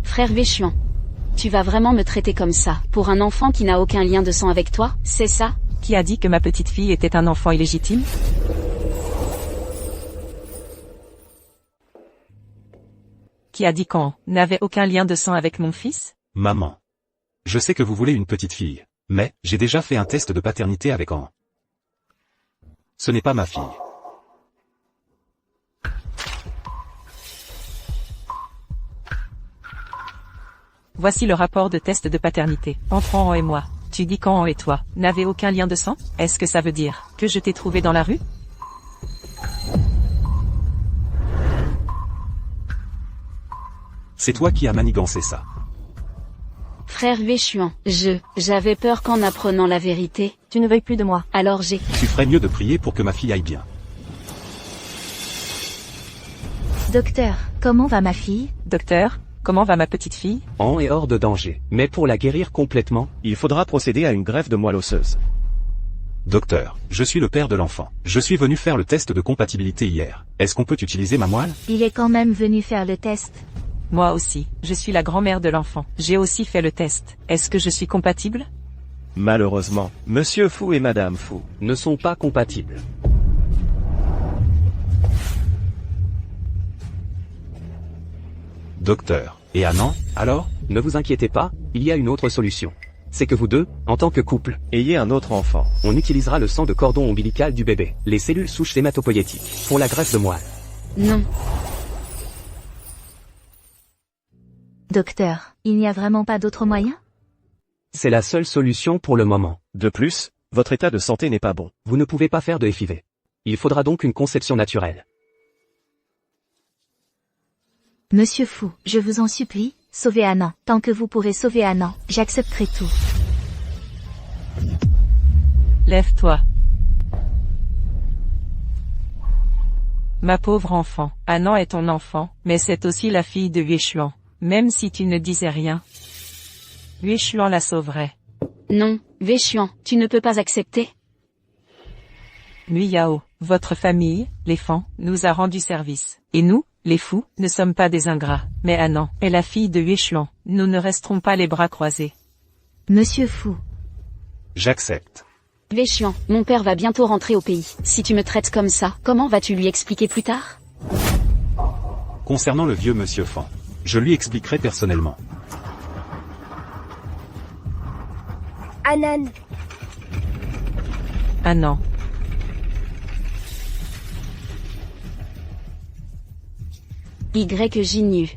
Frère Véchuan. Tu vas vraiment me traiter comme ça, pour un enfant qui n'a aucun lien de sang avec toi, c'est ça? Qui a dit que ma petite fille était un enfant illégitime? Qui a dit qu'on n'avait aucun lien de sang avec mon fils? Maman. Je sais que vous voulez une petite fille, mais j'ai déjà fait un test de paternité avec An. Ce n'est pas ma fille. Voici le rapport de test de paternité. Entre An et moi. Tu dis qu'An et toi n'avez aucun lien de sang? Est-ce que ça veut dire que je t'ai trouvé dans la rue? C'est toi qui as manigancé ça. Frère Véchuan, j'avais peur qu'en apprenant la vérité, Tu ne veuilles plus de moi. alors j'ai... Tu ferais mieux de prier pour que ma fille aille bien. Docteur, comment va ma fille? Docteur, comment va ma petite fille? An est hors de danger, mais pour la guérir complètement, Il faudra procéder à une greffe de moelle osseuse. Docteur, je suis le père de l'enfant. Je suis venu faire le test de compatibilité hier. Est-ce qu'on peut utiliser ma moelle? Il est quand même venu faire le test. Moi aussi, je suis la grand-mère de l'enfant. J'ai aussi fait le test. Est-ce que je suis compatible? Malheureusement, Monsieur Fou et Madame Fou ne sont pas compatibles. Docteur. Et Anan, alors? Ne vous inquiétez pas, il y a une autre solution. C'est que vous deux, en tant que couple, ayez un autre enfant. On utilisera le sang de cordon ombilical du bébé, les cellules souches hématopoïétiques, pour la greffe de moelle. Non. Docteur, il n'y a vraiment pas d'autre moyen? C'est la seule solution pour le moment. De plus, votre état de santé n'est pas bon. Vous ne pouvez pas faire de FIV. Il faudra donc une conception naturelle. Monsieur Fou, je vous en supplie, sauvez Anan. Tant que vous pourrez sauver Anan, j'accepterai tout. Lève-toi. Ma pauvre enfant, Anan est ton enfant, mais c'est aussi la fille de Yueshuan. Même si tu ne disais rien, Yueshuan la sauverait. Non, Yueshuan, tu ne peux pas accepter. Nuyao, votre famille, les Fan, nous a rendu service. Et nous, les fous, ne sommes pas des ingrats. Mais Anan est la fille de Yueshuan. Nous ne resterons pas les bras croisés. Monsieur Fou. J'accepte. Yueshuan, mon père va bientôt rentrer au pays. Si tu me traites comme ça, comment vas-tu lui expliquer plus tard? Concernant le vieux monsieur Fan, je lui expliquerai personnellement. Anan, Anan. Jinyu.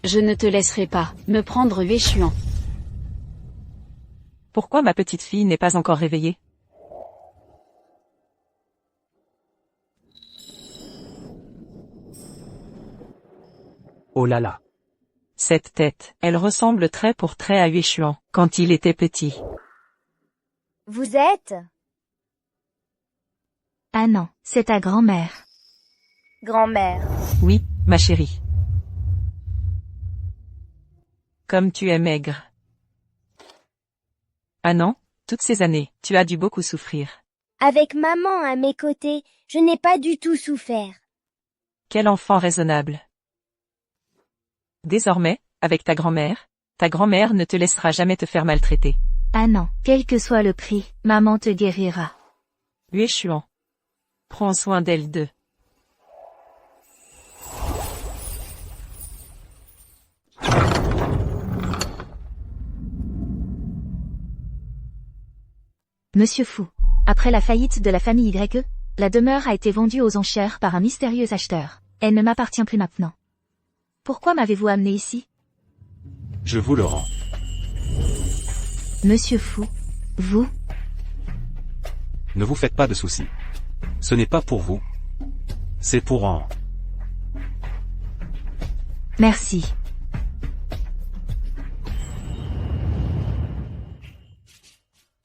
Je ne te laisserai pas me prendre Yueshuan. Pourquoi ma petite fille n'est pas encore réveillée? Oh là là. Cette tête, elle ressemble trait pour trait à Yueshuan, quand il était petit. vous êtes Anan, c'est ta grand-mère. grand-mère. Oui, ma chérie. Comme tu es maigre. Anan, toutes ces années, tu as dû beaucoup souffrir. Avec maman à mes côtés, je n'ai pas du tout souffert. Quel enfant raisonnable. Désormais, avec ta grand-mère ne te laissera jamais te faire maltraiter. Anan, quel que soit le prix, maman te guérira. Yueshuan. Prends soin d'elle deux. Monsieur Fou. Après la faillite de la famille YE, la demeure a été vendue aux enchères par un mystérieux acheteur. Elle ne m'appartient plus maintenant. Pourquoi m'avez-vous amené ici? Je vous le rends. Monsieur Fou. Vous? Ne vous faites pas de soucis. Ce n'est pas pour vous. C'est pour An. Merci.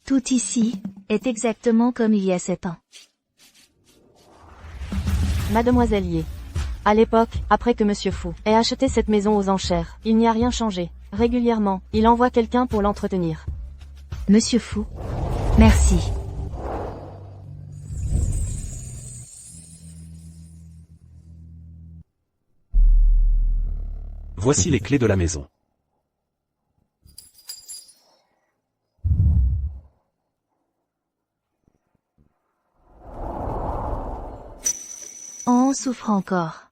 Tout ici est exactement comme il y a 7 ans. Mademoiselle Ye. À l'époque, après que Monsieur Fou ait acheté cette maison aux enchères, il n'y a rien changé. Régulièrement, il envoie quelqu'un pour l'entretenir. Monsieur Fou. Merci. Voici les clés de la maison. On souffre encore.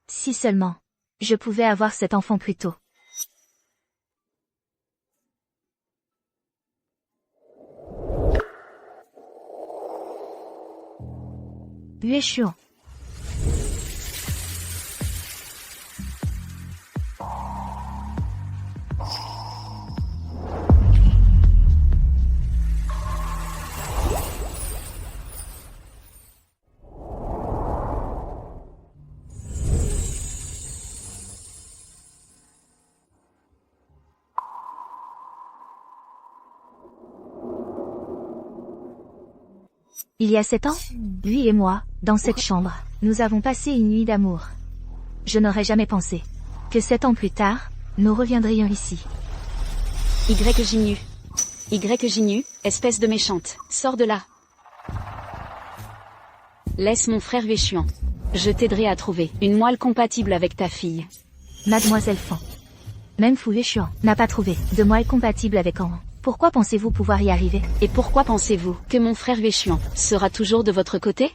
Si seulement je pouvais avoir cet enfant plus tôt. Yueshuan. Il y a 7 ans, lui et moi, dans cette chambre, nous avons passé une nuit d'amour. Je n'aurais jamais pensé que 7 ans plus tard, nous reviendrions ici. Jinyu, espèce de méchante, sors de là. Laisse mon frère Yueshuan. Je t'aiderai à trouver une moelle compatible avec ta fille. Mademoiselle Fan. Même Fou Yueshuan n'a pas trouvé de moelle compatible avec An. Pourquoi pensez-vous pouvoir y arriver? Et pourquoi pensez-vous que mon frère Yueshuan sera toujours de votre côté?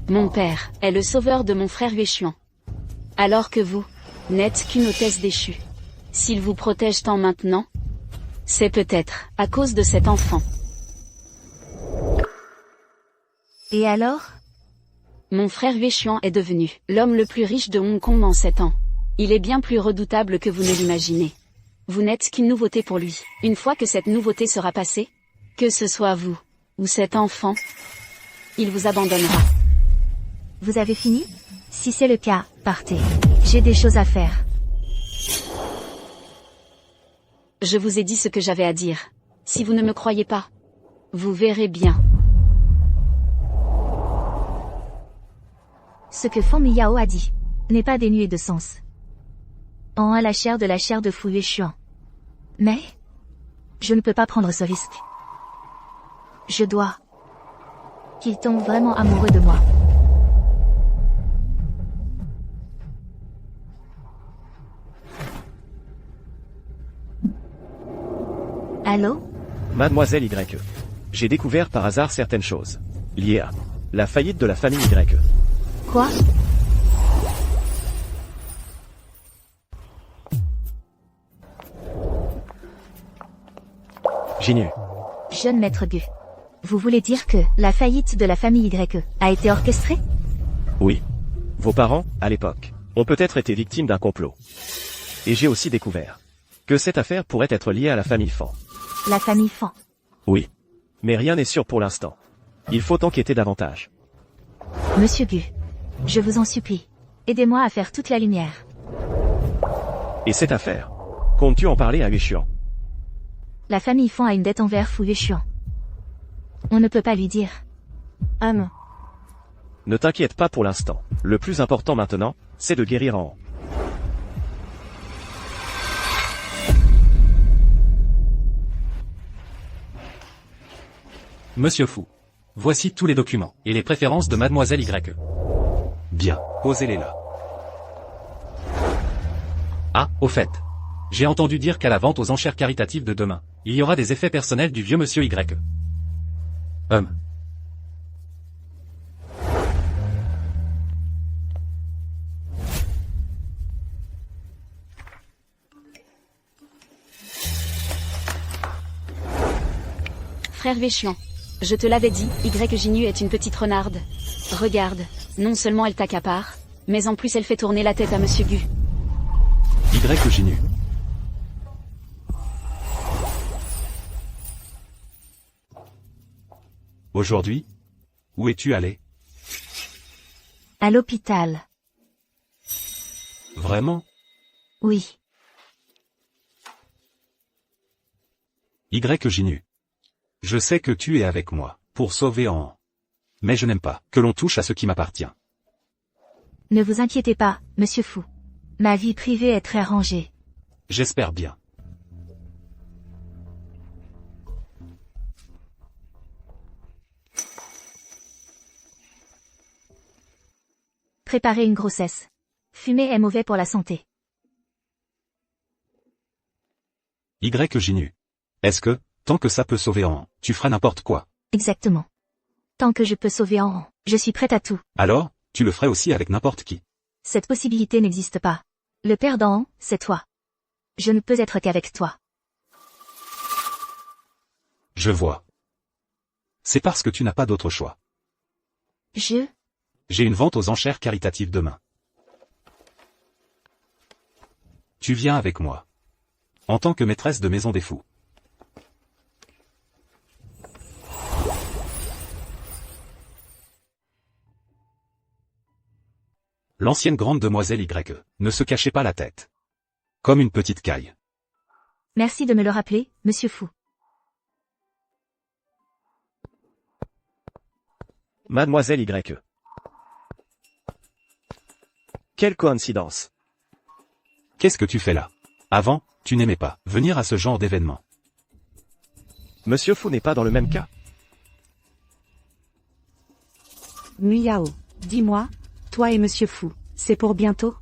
Mon père est le sauveur de mon frère Yueshuan. Alors que vous n'êtes qu'une hôtesse déchue. S'il vous protège tant maintenant, c'est peut-être à cause de cet enfant. Et alors? Mon frère Yueshuan est devenu l'homme le plus riche de Hong Kong en 7 ans. Il est bien plus redoutable que vous ne l'imaginez. Vous n'êtes qu'une nouveauté pour lui. Une fois que cette nouveauté sera passée, que ce soit vous ou cet enfant, il vous abandonnera. Vous avez fini? Si c'est le cas, partez. J'ai des choses à faire. Je vous ai dit ce que j'avais à dire. Si vous ne me croyez pas, vous verrez bien. Ce que Feng Miao a dit n'est pas dénué de sens. En a la chair de Fu Yueshuan. Mais je ne peux pas prendre ce risque. Je dois qu'il tombe vraiment amoureux de moi. Allô? Mademoiselle YE. J'ai découvert par hasard certaines choses. Liées à la faillite de la famille YE. Quoi? J'ignu. Jeune maître Gu. Vous voulez dire que la faillite de la famille YE a été orchestrée? Oui. Vos parents, à l'époque, ont peut-être été victimes d'un complot. Et j'ai aussi découvert que cette affaire pourrait être liée à la famille Fan. La famille Fan. Oui. Mais rien n'est sûr pour l'instant. Il faut enquêter davantage. Monsieur Gu, je vous en supplie, aidez-moi à faire toute la lumière. Et cette affaire, comptes-tu en parler à Yueshuan? La famille Fan a une dette envers Fu Yueshuan. On ne peut pas lui dire. Ne t'inquiète pas pour l'instant. Le plus important maintenant, c'est de guérir en haut. Monsieur Fu. Voici tous les documents, et les préférences de Mademoiselle YE. Bien, posez-les là. Ah, au fait. J'ai entendu dire qu'à la vente aux enchères caritatives de demain, il y aura des effets personnels du vieux monsieur YE. Frère Véchuan, je te l'avais dit, YE est une petite renarde. Regarde, non seulement elle t'accapare, mais en plus elle fait tourner la tête à Monsieur Gu. YE. Aujourd'hui? Où es-tu allé? À l'hôpital. Vraiment? Oui. YE. Je sais que tu es avec moi, pour sauver en... Mais je n'aime pas que l'on touche à ce qui m'appartient. Ne vous inquiétez pas, monsieur Fu. Ma vie privée est très rangée. J'espère bien. Préparer une grossesse. Fumer est mauvais pour la santé. YE. Est-ce que, tant que ça peut sauver en... Tu feras n'importe quoi? Exactement. Tant que je peux sauver en, je suis prête à tout. Alors, tu le ferais aussi avec n'importe qui. Cette possibilité n'existe pas. Le perdant, c'est toi. Je ne peux être qu'avec toi. Je vois. C'est parce que tu n'as pas d'autre choix. J'ai une vente aux enchères caritatives demain. Tu viens avec moi. En tant que maîtresse de maison des fous. L'ancienne grande demoiselle YE ne se cachait pas la tête. Comme une petite caille. Merci de me le rappeler, monsieur Fu. Mademoiselle YE. Quelle coïncidence. Qu'est-ce que tu fais là? Avant, tu n'aimais pas venir à ce genre d'événement. Monsieur Fu n'est pas dans le même cas. Miao, dis-moi, toi et monsieur Fu, c'est pour bientôt?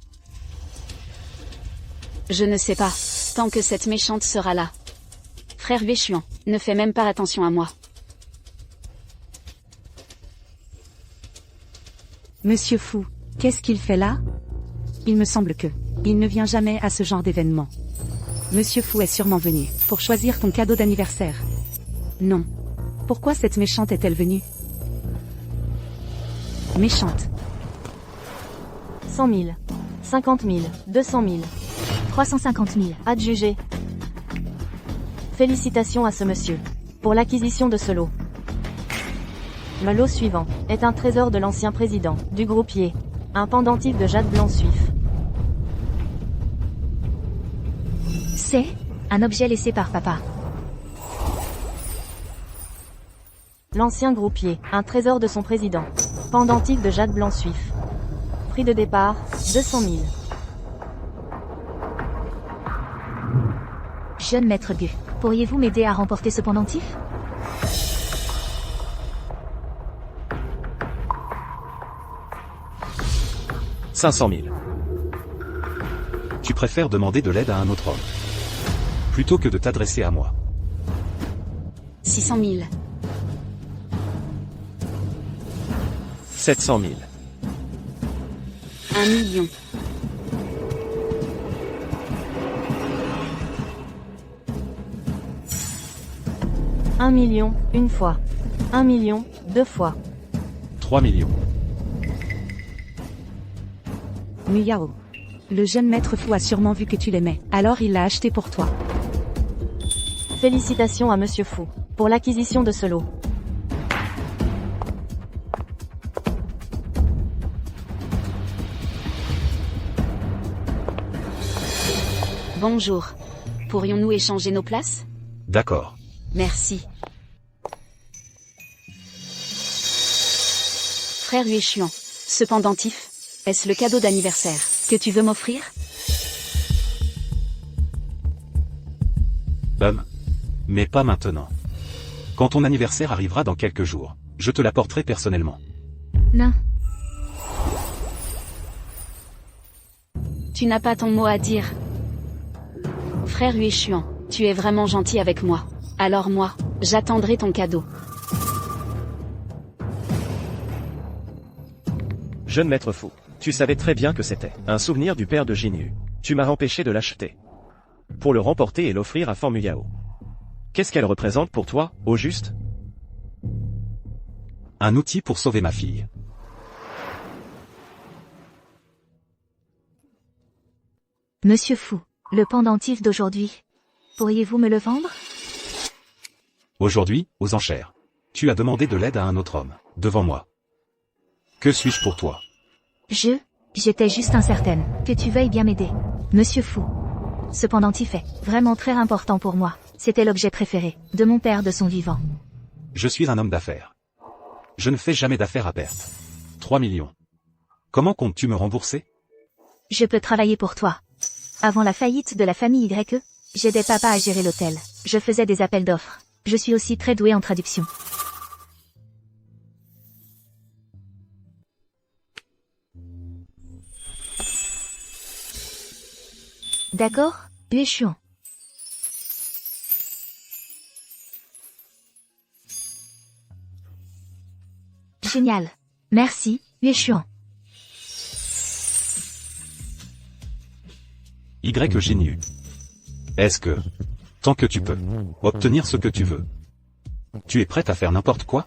Je ne sais pas, tant que cette méchante sera là. Frère Véchuan, ne fais même pas attention à moi. Monsieur Fu, qu'est-ce qu'il fait là? Il me semble que il ne vient jamais à ce genre d'événement. Monsieur Fu est sûrement venu pour choisir ton cadeau d'anniversaire. Non. Pourquoi cette méchante est-elle venue? Méchante. 100 000. 50 000. 200 000. 350 000. Adjugé. Félicitations à ce monsieur. Pour l'acquisition de ce lot. Le lot suivant est un trésor de l'ancien président du groupier. Un pendentif de jade blanc suif. C'est un objet laissé par papa. L'ancien groupier, un trésor de son président. Pendentif de jade blanc suif. Prix de départ, 200 000. Jeune maître Gu, pourriez-vous m'aider à remporter ce pendentif? « 500 000. Tu préfères demander de l'aide à un autre homme. Plutôt que de t'adresser à moi. 600 000. 700 000. 1 million. 1 million, une fois. 1 million, deux fois. 3 millions. Muyao. Le jeune maître fou a sûrement vu que tu l'aimais, alors il l'a acheté pour toi. Félicitations à Monsieur Fou pour l'acquisition de ce lot. Bonjour. Pourrions-nous échanger nos places? D'accord. Merci. Frère Huéchuan, ce pendentif, est-ce le cadeau d'anniversaire que tu veux m'offrir? Mais pas maintenant. Quand ton anniversaire arrivera dans quelques jours, je te l'apporterai personnellement. Non. Tu n'as pas ton mot à dire. Frère Huéchuan, tu es vraiment gentil avec moi. Alors moi, j'attendrai ton cadeau. Jeune maître fou, tu savais très bien que c'était un souvenir du père de Jinyu. Tu m'as empêché de l'acheter. Pour le remporter et l'offrir à Fan Muyao. Qu'est-ce qu'elle représente pour toi, au juste? Un outil pour sauver ma fille. Monsieur Fou, le pendentif d'aujourd'hui. Pourriez-vous me le vendre? Aujourd'hui, aux enchères. Tu as demandé de l'aide à un autre homme, devant moi. Que suis-je pour toi? J'étais juste incertaine que tu veuilles bien m'aider. Monsieur Fou. Ce pendentif est vraiment très important pour moi. C'était l'objet préféré de mon père de son vivant. Je suis un homme d'affaires. Je ne fais jamais d'affaires à perte. 3 millions. Comment comptes-tu me rembourser? Je peux travailler pour toi. Avant la faillite de la famille YE, j'aidais papa à gérer l'hôtel. Je faisais des appels d'offres. Je suis aussi très douée en traduction. D'accord, Huéchuan. Génial. Merci, Huéchuan. Jinyu. Est-ce que, tant que tu peux, obtenir ce que tu veux, tu es prête à faire n'importe quoi?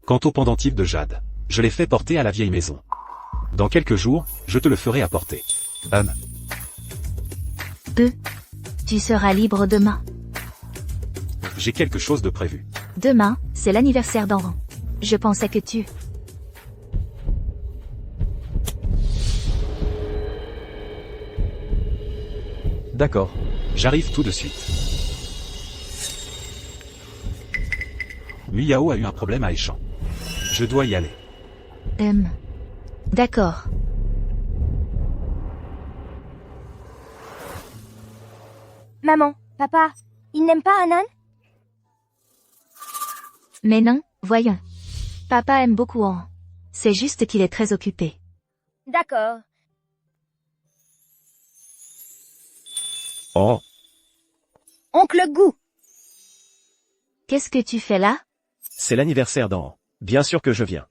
Quant au pendentif de jade, je l'ai fait porter à la vieille maison. Dans quelques jours, je te le ferai apporter. Tu seras libre demain. J'ai quelque chose de prévu. Demain, c'est l'anniversaire d'Enran. Je pensais que tu... D'accord. J'arrive tout de suite. Muyao a eu un problème à Échamp. Je dois y aller. D'accord. Maman, papa, il n'aime pas Anan? Mais non, voyons. Papa aime beaucoup Enran. C'est juste qu'il est très occupé. D'accord. Oh. Oncle Gou. Qu'est-ce que tu fais là? C'est l'anniversaire d'Enran. Bien sûr que je viens.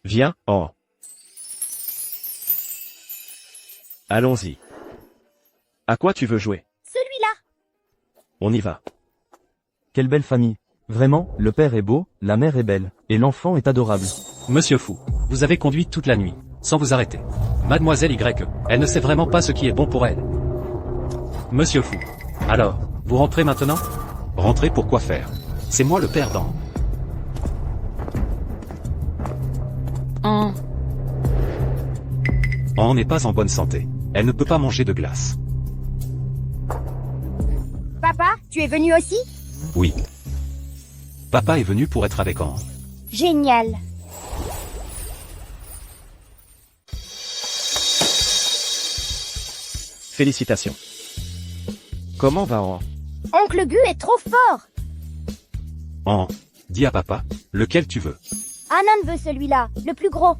Viens, Enran. Allons-y. À quoi tu veux jouer? Celui-là. On y va. Quelle belle famille. Vraiment, le père est beau, la mère est belle, et l'enfant est adorable. Monsieur Fou, vous avez conduit toute la nuit, sans vous arrêter. Mademoiselle Y, elle ne sait vraiment pas ce qui est bon pour elle. Monsieur Fou. Alors, vous rentrez maintenant? Rentrez pour quoi faire? C'est moi le perdant. An n'est pas en bonne santé. Elle ne peut pas manger de glace. Papa, tu es venu aussi? Oui. Papa est venu pour être avec An. Génial. Félicitations. Comment va An? Oncle Gu est trop fort. An, dis à papa, lequel tu veux. Anan veut celui-là, le plus gros.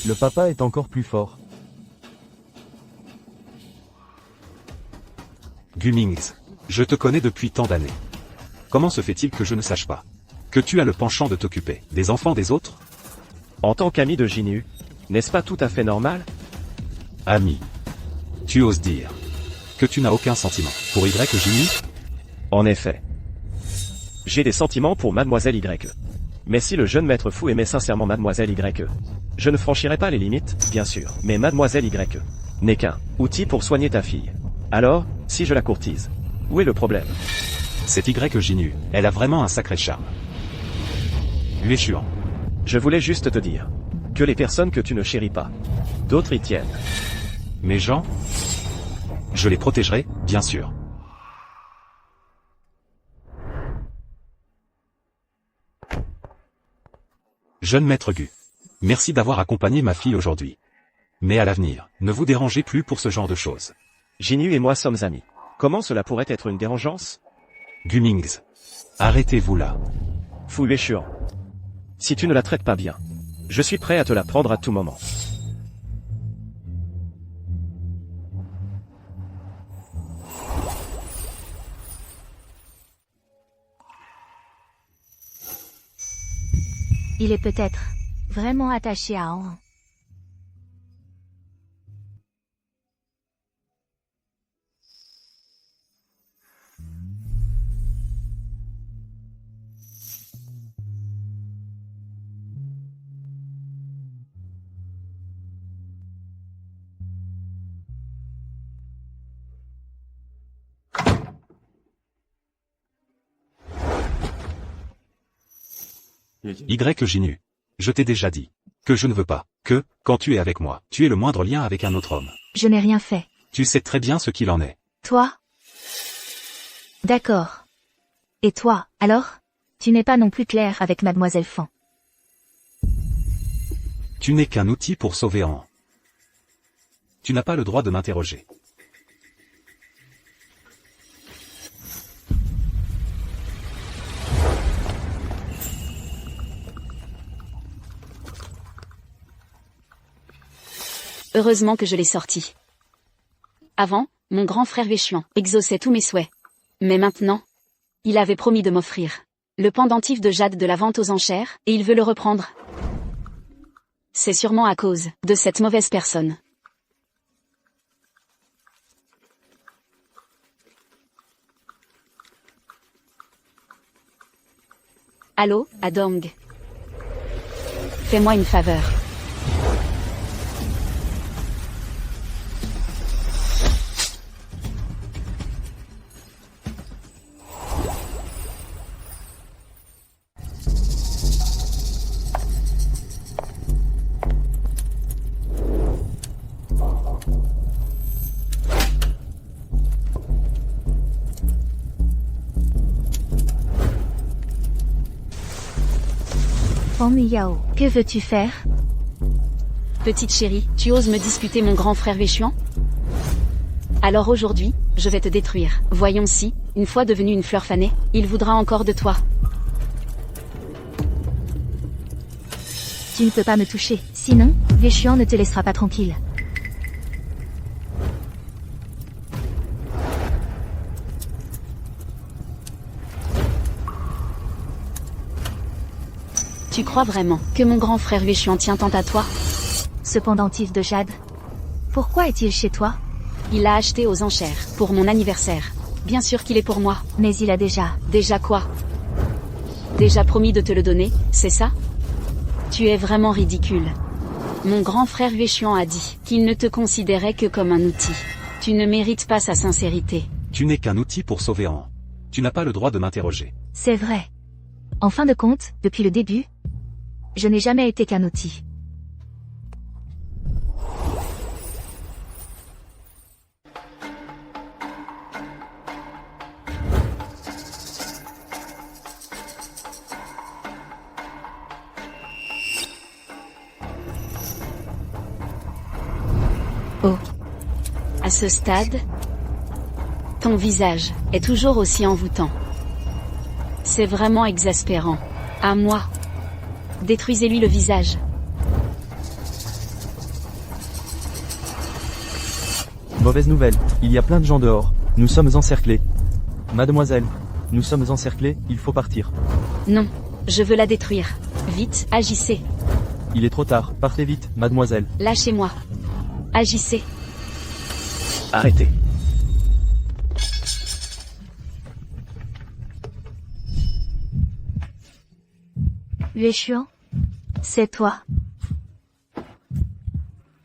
Le papa est encore plus fort. Gumings, je te connais depuis tant d'années. Comment se fait-il que je ne sache pas que tu as le penchant de t'occuper des enfants des autres? En tant qu'ami de Jinyu, n'est-ce pas tout à fait normal? Ami. Tu oses dire que tu n'as aucun sentiment pour Jinyu? En effet. J'ai des sentiments pour Mademoiselle Y. Mais si le jeune maître fou aimait sincèrement Mademoiselle Y, je ne franchirais pas les limites, bien sûr. Mais Mademoiselle Y n'est qu'un outil pour soigner ta fille. Alors, si je la courtise, où est le problème? C'est Jinyu, elle a vraiment un sacré charme. Huéchuan. Je voulais juste te dire que les personnes que tu ne chéris pas, d'autres y tiennent. Mes gens? Je les protégerai, bien sûr. Jeune maître Gu. Merci d'avoir accompagné ma fille aujourd'hui. Mais à l'avenir, ne vous dérangez plus pour ce genre de choses. Jinyu et moi sommes amis. Comment cela pourrait être une dérangeance? Gumings. Arrêtez-vous là. Fu Huéchuan. Si tu ne la traites pas bien, je suis prêt à te la prendre à tout moment. Il est peut-être vraiment attaché à An. Jinyu. Je t'ai déjà dit que je ne veux pas que, quand tu es avec moi, tu aies le moindre lien avec un autre homme. Je n'ai rien fait. Tu sais très bien ce qu'il en est. Toi? D'accord. Et toi, alors? Tu n'es pas non plus clair avec Mademoiselle Fan. Tu n'es qu'un outil pour sauver An. Tu n'as pas le droit de m'interroger. Heureusement que je l'ai sorti. Avant, mon grand frère Huéchuan exauçait tous mes souhaits. Mais maintenant, il avait promis de m'offrir le pendentif de jade de la vente aux enchères, et il veut le reprendre. C'est sûrement à cause de cette mauvaise personne. Allô, Adong. Fais-moi une faveur. Fan Miyao, que veux-tu faire? Petite chérie, tu oses me disputer mon grand frère Huéchuan? Alors aujourd'hui, je vais te détruire. Voyons si, une fois devenu une fleur fanée, il voudra encore de toi. Tu ne peux pas me toucher, sinon, Huéchuan ne te laissera pas tranquille. Tu crois vraiment que mon grand frère Huéchuan tient tant à toi? Ce pendentif de jade. Pourquoi est-il chez toi? Il l'a acheté aux enchères, pour mon anniversaire. Bien sûr qu'il est pour moi. Mais il a déjà... Déjà quoi? déjà promis de te le donner, c'est ça? Tu es vraiment ridicule. Mon grand frère Huéchuan a dit qu'il ne te considérait que comme un outil. Tu ne mérites pas sa sincérité. Tu n'es qu'un outil pour sauver An. Tu n'as pas le droit de m'interroger. C'est vrai. En fin de compte, depuis le début, je n'ai jamais été qu'un outil. Oh. À ce stade, ton visage est toujours aussi envoûtant. C'est vraiment exaspérant. À moi. Détruisez-lui le visage. Mauvaise nouvelle, il y a plein de gens dehors. Nous sommes encerclés. Mademoiselle, nous sommes encerclés, il faut partir. Non, je veux la détruire. Vite, agissez. Il est trop tard, partez vite, mademoiselle. Lâchez-moi. Agissez. Arrêtez. Huéchuan, c'est toi.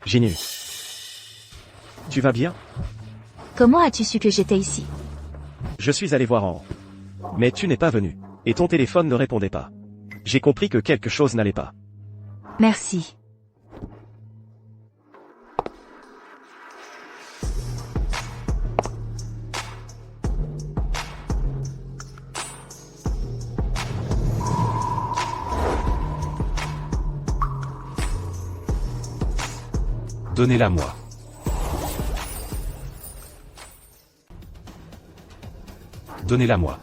Jinyu. Tu vas bien? Comment as-tu su que j'étais ici? Je suis allé voir en haut. Mais tu n'es pas venu. Et ton téléphone ne répondait pas. J'ai compris que quelque chose n'allait pas. Merci. Donnez-la-moi. Donnez-la-moi.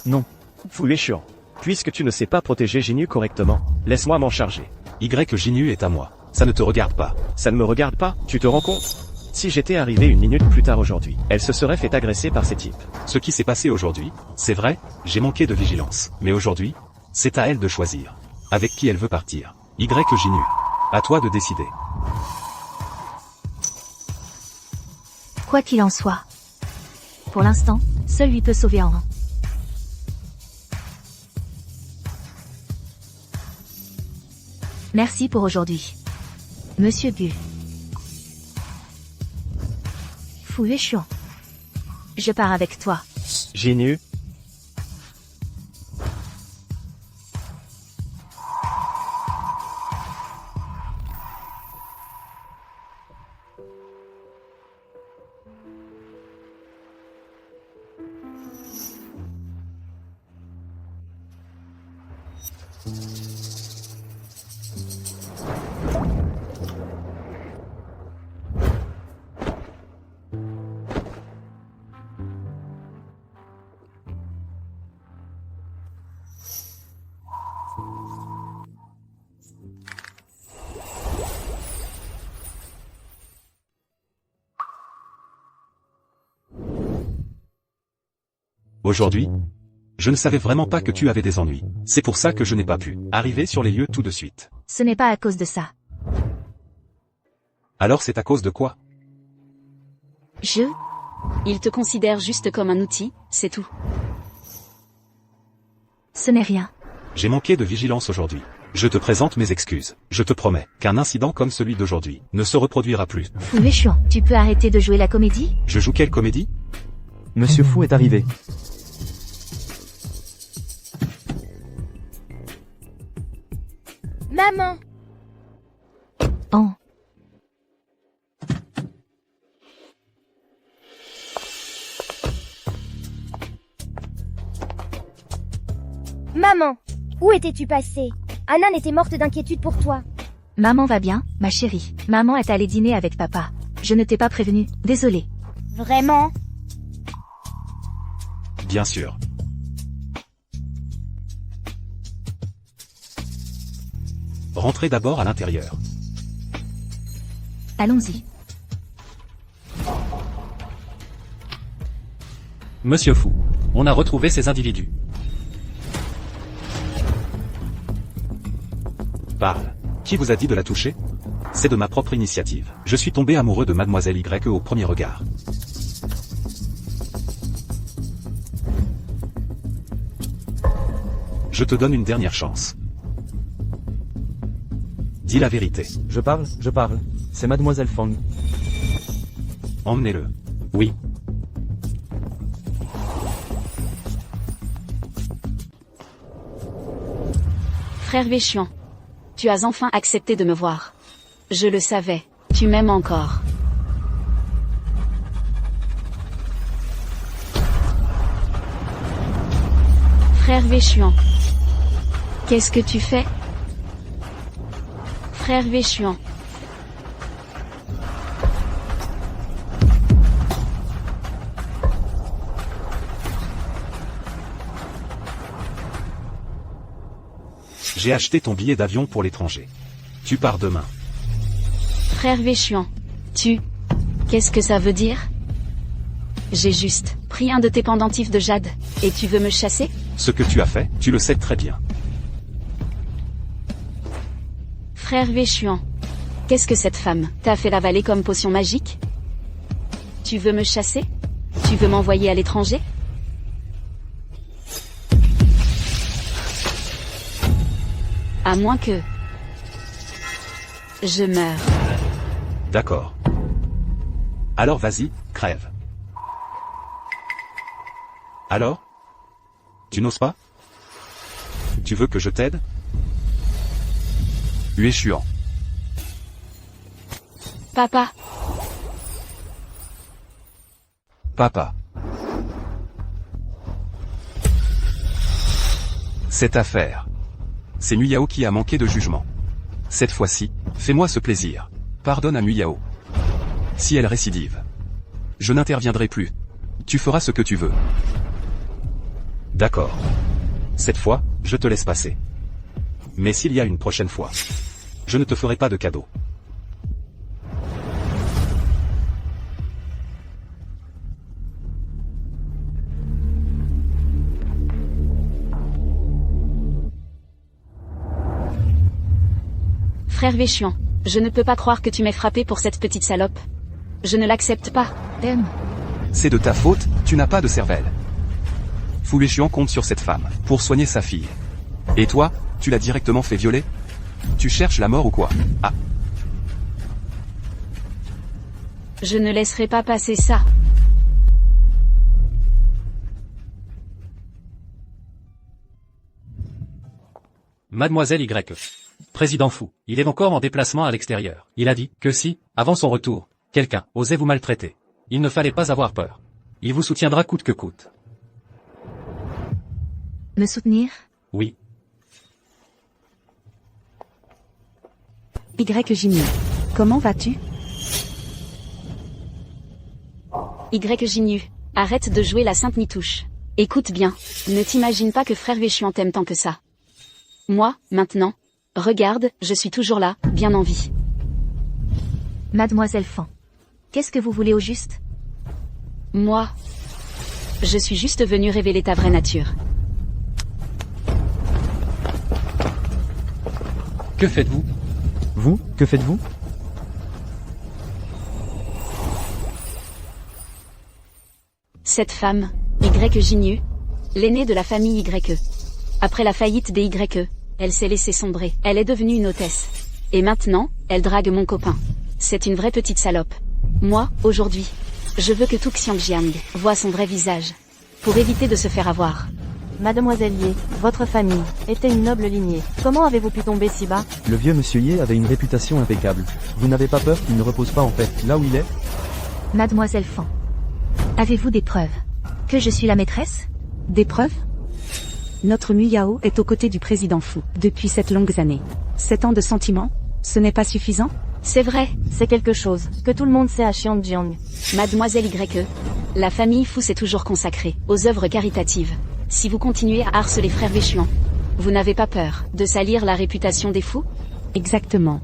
Non. Fou Huéchuan. Puisque tu ne sais pas protéger Jinyu correctement, laisse-moi m'en charger. Jinyu est à moi. Ça ne te regarde pas. Ça ne me regarde pas, tu te rends compte? Si j'étais arrivé une minute plus tard aujourd'hui, elle se serait fait agresser par ces types. Ce qui s'est passé aujourd'hui, c'est vrai, j'ai manqué de vigilance. Mais aujourd'hui, c'est à elle de choisir. Avec qui elle veut partir. Jinyu. À toi de décider. Quoi qu'il en soit. Pour l'instant, seul lui peut sauver An. Merci pour aujourd'hui. Monsieur Bu. Fou Huéchuan. Je pars avec toi. Jinyu. Aujourd'hui, je ne savais vraiment pas que tu avais des ennuis. C'est pour ça que je n'ai pas pu arriver sur les lieux tout de suite. Ce n'est pas à cause de ça. Alors c'est à cause de quoi? Il te considère juste comme un outil, c'est tout. Ce n'est rien. J'ai manqué de vigilance aujourd'hui. Je te présente mes excuses. Je te promets qu'un incident comme celui d'aujourd'hui ne se reproduira plus. Fou Huéchuan, tu peux arrêter de jouer la comédie? Je joue quelle comédie? Monsieur Fou est arrivé. Maman! An. Maman! Où étais-tu passée? Anan était morte d'inquiétude pour toi. Maman va bien, ma chérie. Maman est allée dîner avec papa. Je ne t'ai pas prévenu, désolée. Vraiment? Bien sûr. Rentrez d'abord à l'intérieur. Allons-y. Monsieur Fou, on a retrouvé ces individus. Parle. Qui vous a dit de la toucher? C'est de ma propre initiative. Je suis tombé amoureux de Mademoiselle Y au premier regard. Je te donne une dernière chance. Dis la vérité. Je parle. C'est Mademoiselle Fang. Emmenez-le. Oui. Frère Véchuan. Tu as enfin accepté de me voir. Je le savais. Tu m'aimes encore. Frère Véchuan. Qu'est-ce que tu fais? Frère Véchuan. J'ai acheté ton billet d'avion pour l'étranger. Tu pars demain. Frère Véchuan. Qu'est-ce que ça veut dire? J'ai juste pris un de tes pendentifs de jade, et tu veux me chasser? Ce que tu as fait, tu le sais très bien. Frère Véchuan. Qu'est-ce que cette femme t'a fait l'avaler comme potion magique? Tu veux me chasser? Tu veux m'envoyer à l'étranger? À moins que je meure. D'accord. Alors vas-y, crève. Alors? Tu n'oses pas? Tu veux que je t'aide? Véchuan. Papa. Papa. Cette affaire. C'est Muyao qui a manqué de jugement. Cette fois-ci, fais-moi ce plaisir. Pardonne à Muyao. Si elle récidive, je n'interviendrai plus. Tu feras ce que tu veux. D'accord. Cette fois, je te laisse passer. Mais s'il y a une prochaine fois, je ne te ferai pas de cadeau. Frère Véchuan, je ne peux pas croire que tu m'aies frappé pour cette petite salope. Je ne l'accepte pas. C'est de ta faute, tu n'as pas de cervelle. Fu Véchuan compte sur cette femme, pour soigner sa fille. Et toi, tu l'as directement fait violer? Tu cherches la mort ou quoi? Ah. Je ne laisserai pas passer ça. Mademoiselle Y. Président Fou, il est encore en déplacement à l'extérieur. Il a dit que si, avant son retour, quelqu'un osait vous maltraiter, il ne fallait pas avoir peur. Il vous soutiendra coûte que coûte. Me soutenir? Oui. Y. Comment vas-tu? Y. Arrête de jouer la sainte Nitouche. Écoute bien, ne t'imagine pas que frère Véchuan t'aime tant que ça. Moi, maintenant, regarde, je suis toujours là, bien en vie. Mademoiselle Fan. Qu'est-ce que vous voulez au juste? Moi, je suis juste venue révéler ta vraie nature. Que faites-vous? Vous, que faites-vous? Cette femme, Y. l'aînée de la famille Y. Après la faillite des Y, elle s'est laissée sombrer. Elle est devenue une hôtesse. Et maintenant, elle drague mon copain. C'est une vraie petite salope. Moi, aujourd'hui, je veux que tout Xiangjiang voie son vrai visage. Pour éviter de se faire avoir. Mademoiselle Ye, votre famille était une noble lignée. Comment avez-vous pu tomber si bas? Le vieux monsieur Ye avait une réputation impeccable. Vous n'avez pas peur qu'il ne repose pas en paix, là où il est? Mademoiselle Fan. Avez-vous des preuves que je suis la maîtresse? Des preuves? Notre Muyao est aux côtés du président Fou depuis cette longue année. 7 ans de sentiments, ce n'est pas suffisant? C'est vrai, c'est quelque chose que tout le monde sait à Xiangjiang. Mademoiselle Y. La famille Fou s'est toujours consacrée aux œuvres caritatives. Si vous continuez à harceler frère Véchuan, vous n'avez pas peur de salir la réputation des fous? Exactement.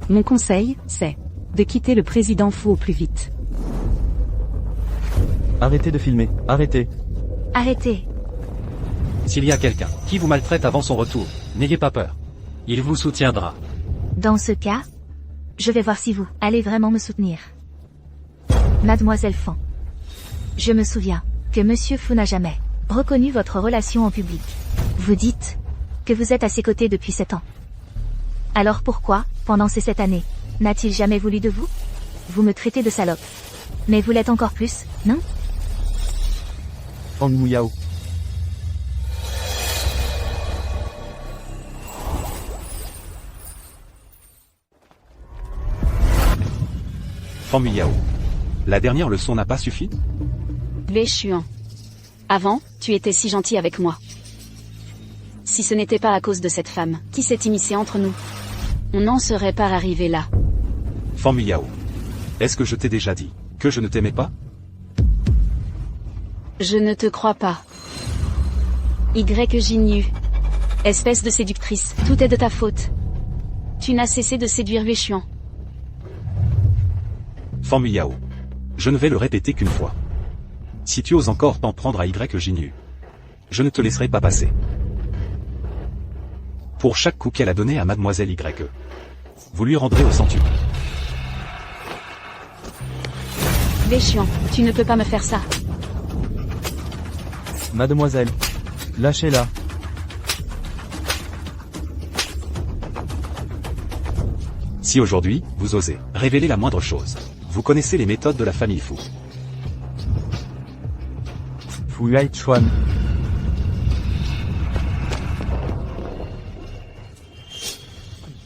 Mon conseil, c'est de quitter le président Fou au plus vite. Arrêtez de filmer, arrêtez. Arrêtez. S'il y a quelqu'un qui vous maltraite avant son retour, n'ayez pas peur. Il vous soutiendra. Dans ce cas, je vais voir si vous allez vraiment me soutenir. Mademoiselle Fan. Je me souviens que Monsieur Fou n'a jamais reconnu votre relation en public. Vous dites que vous êtes à ses côtés depuis 7 ans. Alors pourquoi, pendant ces 7 années, n'a-t-il jamais voulu de vous? Vous me traitez de salope. Mais vous l'êtes encore plus, non? Fang Muyao. Fan Muyao. La dernière leçon n'a pas suffi? Wei Xuan. Avant, tu étais si gentil avec moi. Si ce n'était pas à cause de cette femme, qui s'est immiscée entre nous, on n'en serait pas arrivé là. Fan Muyao. Est-ce que je t'ai déjà dit que je ne t'aimais pas? Je ne te crois pas. Jinyu. Espèce de séductrice, tout est de ta faute. Tu n'as cessé de séduire Wei Xuan. Fan Muyao. Je ne vais le répéter qu'une fois. Si tu oses encore t'en prendre à Jinyu, je ne te laisserai pas passer. Pour chaque coup qu'elle a donné à Mademoiselle YE, vous lui rendrez au centuple. Wei Xuan, tu ne peux pas me faire ça. Mademoiselle. Lâchez-la. Si aujourd'hui, vous osez révéler la moindre chose, vous connaissez les méthodes de la famille Fu. Fu Yaichuan.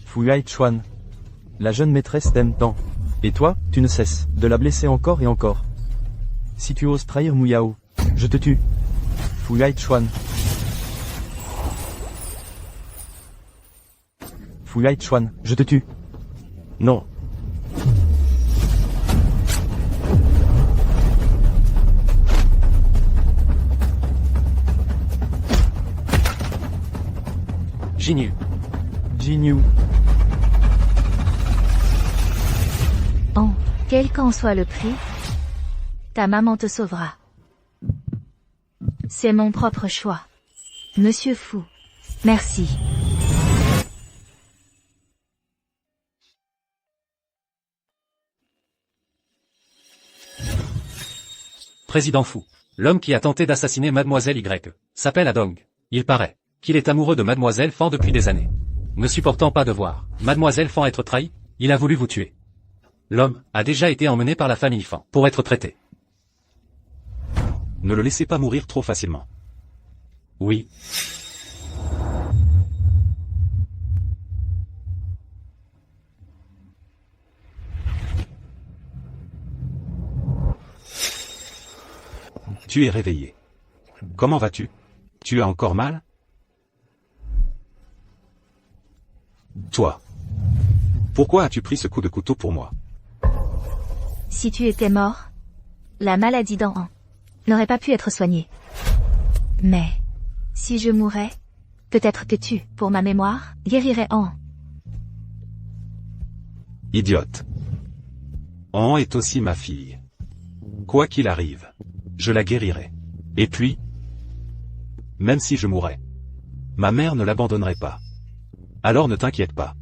Fu Yaichuan. La jeune maîtresse t'aime tant. Et toi, tu ne cesses de la blesser encore et encore. Si tu oses trahir Muyao, je te tue. Fu Yaichuan. Fu Yaichuan, je te tue. Non. Jinyu. Jinyu. Oh, quel qu'en soit le prix, ta maman te sauvera. C'est mon propre choix. Monsieur Fu. Merci. Président Fu. L'homme qui a tenté d'assassiner Mademoiselle Y s'appelle Adong. Il paraît qu'il est amoureux de Mademoiselle Fan depuis des années. Ne supportant pas de voir Mademoiselle Fan être trahie, il a voulu vous tuer. L'homme a déjà été emmené par la famille Fan pour être traité. Ne le laissez pas mourir trop facilement. Oui. Tu es réveillé. Comment vas-tu? Tu as encore mal? Toi. Pourquoi as-tu pris ce coup de couteau pour moi? Si tu étais mort, la maladie d'An n'aurait pas pu être soignée. Mais, si je mourais, peut-être que tu, pour ma mémoire, guérirais An. Idiote. An est aussi ma fille. Quoi qu'il arrive, je la guérirai. Et puis, même si je mourais, ma mère ne l'abandonnerait pas. Alors ne t'inquiète pas.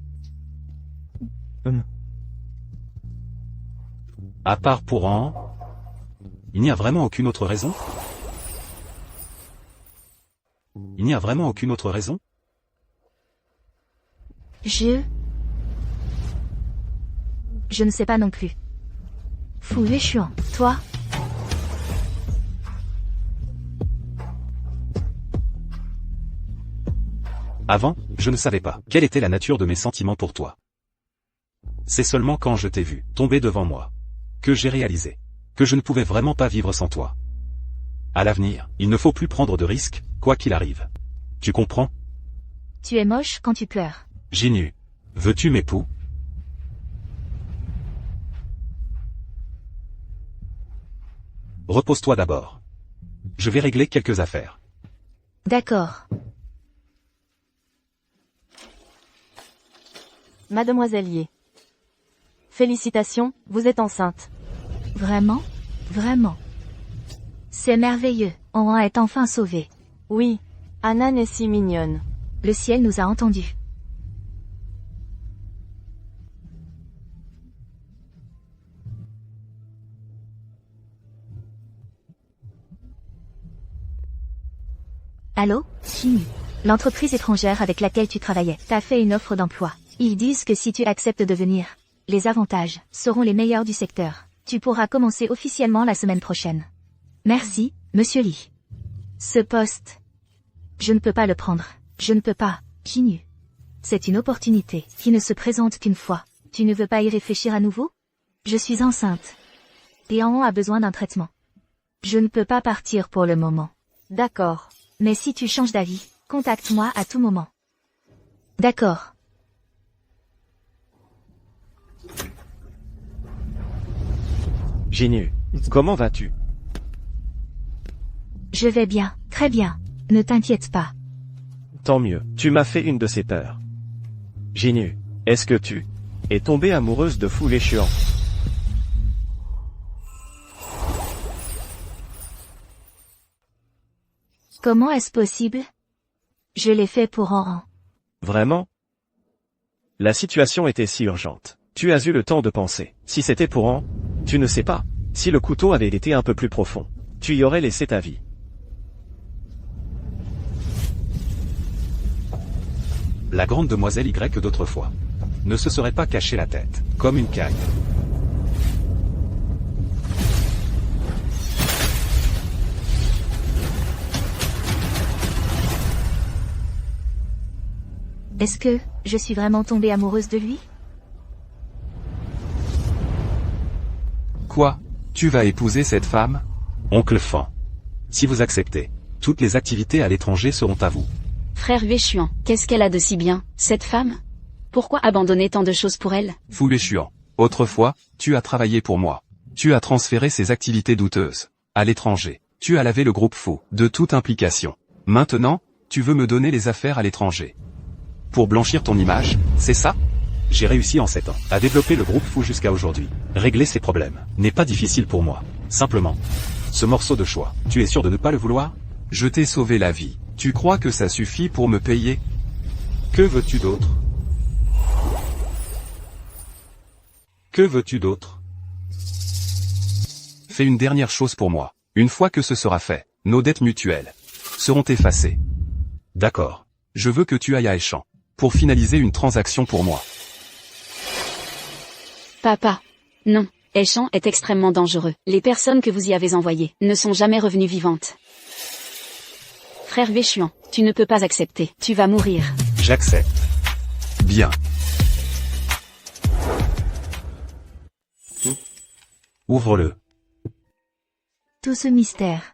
À part pour An, il n'y a vraiment aucune autre raison? Il n'y a vraiment aucune autre raison? Je ne sais pas non plus. Fu Yueshuan, toi? Avant, je ne savais pas quelle était la nature de mes sentiments pour toi. C'est seulement quand je t'ai vu tomber devant moi que j'ai réalisé que je ne pouvais vraiment pas vivre sans toi. À l'avenir, il ne faut plus prendre de risques, quoi qu'il arrive. Tu comprends? Tu es moche quand tu pleures. Jinyu, veux-tu m'époux? Repose-toi d'abord. Je vais régler quelques affaires. D'accord. Mademoiselle Ye. Félicitations, vous êtes enceinte. Vraiment? Vraiment. C'est merveilleux, An est enfin sauvé. Oui, Anan est si mignonne. Le ciel nous a entendus. Allô, Jinyu. L'entreprise étrangère avec laquelle tu travaillais t'a fait une offre d'emploi. Ils disent que si tu acceptes de venir, les avantages seront les meilleurs du secteur. Tu pourras commencer officiellement la semaine prochaine. Merci, Monsieur Lee. Ce poste, je ne peux pas le prendre. Je ne peux pas, Jinyu. C'est une opportunité qui ne se présente qu'une fois. Tu ne veux pas y réfléchir à nouveau? Je suis enceinte. Et An a besoin d'un traitement. Je ne peux pas partir pour le moment. D'accord. Mais si tu changes d'avis, contacte-moi à tout moment. D'accord. Jinyu, comment vas-tu? Je vais bien, très bien. Ne t'inquiète pas. Tant mieux, tu m'as fait une de ces peurs. Jinyu, est-ce que tu es tombée amoureuse de Fu Weishuan? Comment est-ce possible? Je l'ai fait pour An. Vraiment? La situation était si urgente. Tu as eu le temps de penser. Si c'était pour An, tu ne sais pas. Si le couteau avait été un peu plus profond, tu y aurais laissé ta vie. La grande demoiselle Y d'autrefois ne se serait pas caché la tête, comme une caille. Est-ce que je suis vraiment tombée amoureuse de lui? Quoi? Tu vas épouser cette femme? Oncle Fan. Si vous acceptez, toutes les activités à l'étranger seront à vous. Frère Weishuan, qu'est-ce qu'elle a de si bien, cette femme? Pourquoi abandonner tant de choses pour elle? Fu Weishuan. Autrefois, tu as travaillé pour moi. Tu as transféré ces activités douteuses à l'étranger. Tu as lavé le groupe Fu de toute implication. Maintenant, tu veux me donner les affaires à l'étranger. Pour blanchir ton image, c'est ça? J'ai réussi en 7 ans à développer le groupe Fu jusqu'à aujourd'hui. Régler ces problèmes n'est pas difficile pour moi. Simplement, ce morceau de choix, tu es sûr de ne pas le vouloir? Je t'ai sauvé la vie. Tu crois que ça suffit pour me payer? Que veux-tu d'autre? Que veux-tu d'autre? Fais une dernière chose pour moi. Une fois que ce sera fait, nos dettes mutuelles seront effacées. D'accord. Je veux que tu ailles à Échamps pour finaliser une transaction pour moi. Papa. Non. Échamps est extrêmement dangereux. Les personnes que vous y avez envoyées ne sont jamais revenues vivantes. Frère Weishuan, tu ne peux pas accepter. Tu vas mourir. J'accepte. Bien. Ouvre-le. Tout ce mystère.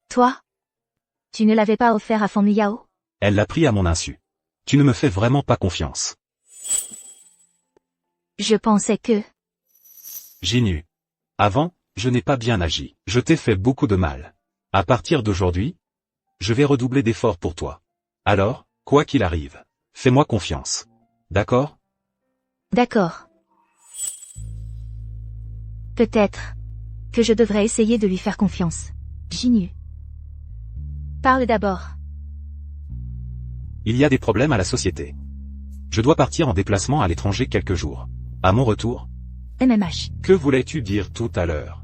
Toi? Tu ne l'avais pas offert à Fan Yao? Elle l'a pris à mon insu. Tu ne me fais vraiment pas confiance. Je pensais que... Jinyu. Avant, je n'ai pas bien agi. Je t'ai fait beaucoup de mal. À partir d'aujourd'hui, je vais redoubler d'efforts pour toi. Alors, quoi qu'il arrive, fais-moi confiance. D'accord? D'accord. Peut-être que je devrais essayer de lui faire confiance. Jinyu. Parle d'abord. Il y a des problèmes à la société. Je dois partir en déplacement à l'étranger quelques jours. À mon retour, MMH. que voulais-tu dire tout à l'heure?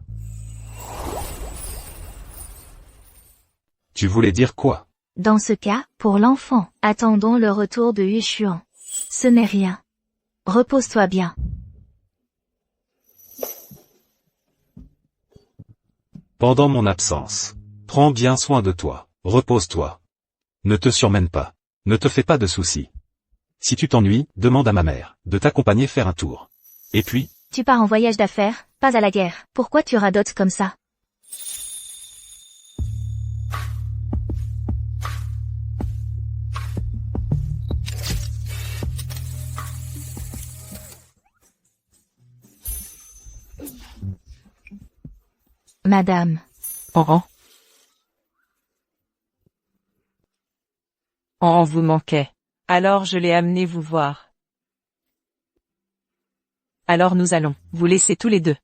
Tu voulais dire quoi? Dans ce cas, pour l'enfant, attendons le retour de Weishuan. Ce n'est rien. Repose-toi bien. Pendant mon absence, prends bien soin de toi. Repose-toi. Ne te surmène pas. Ne te fais pas de soucis. Si tu t'ennuies, demande à ma mère de t'accompagner faire un tour. Et puis, Tu pars en voyage d'affaires, pas à la guerre. Pourquoi tu radotes comme ça? Madame. An. An vous manquait. Alors je l'ai amené vous voir. Alors nous allons vous laisser tous les deux.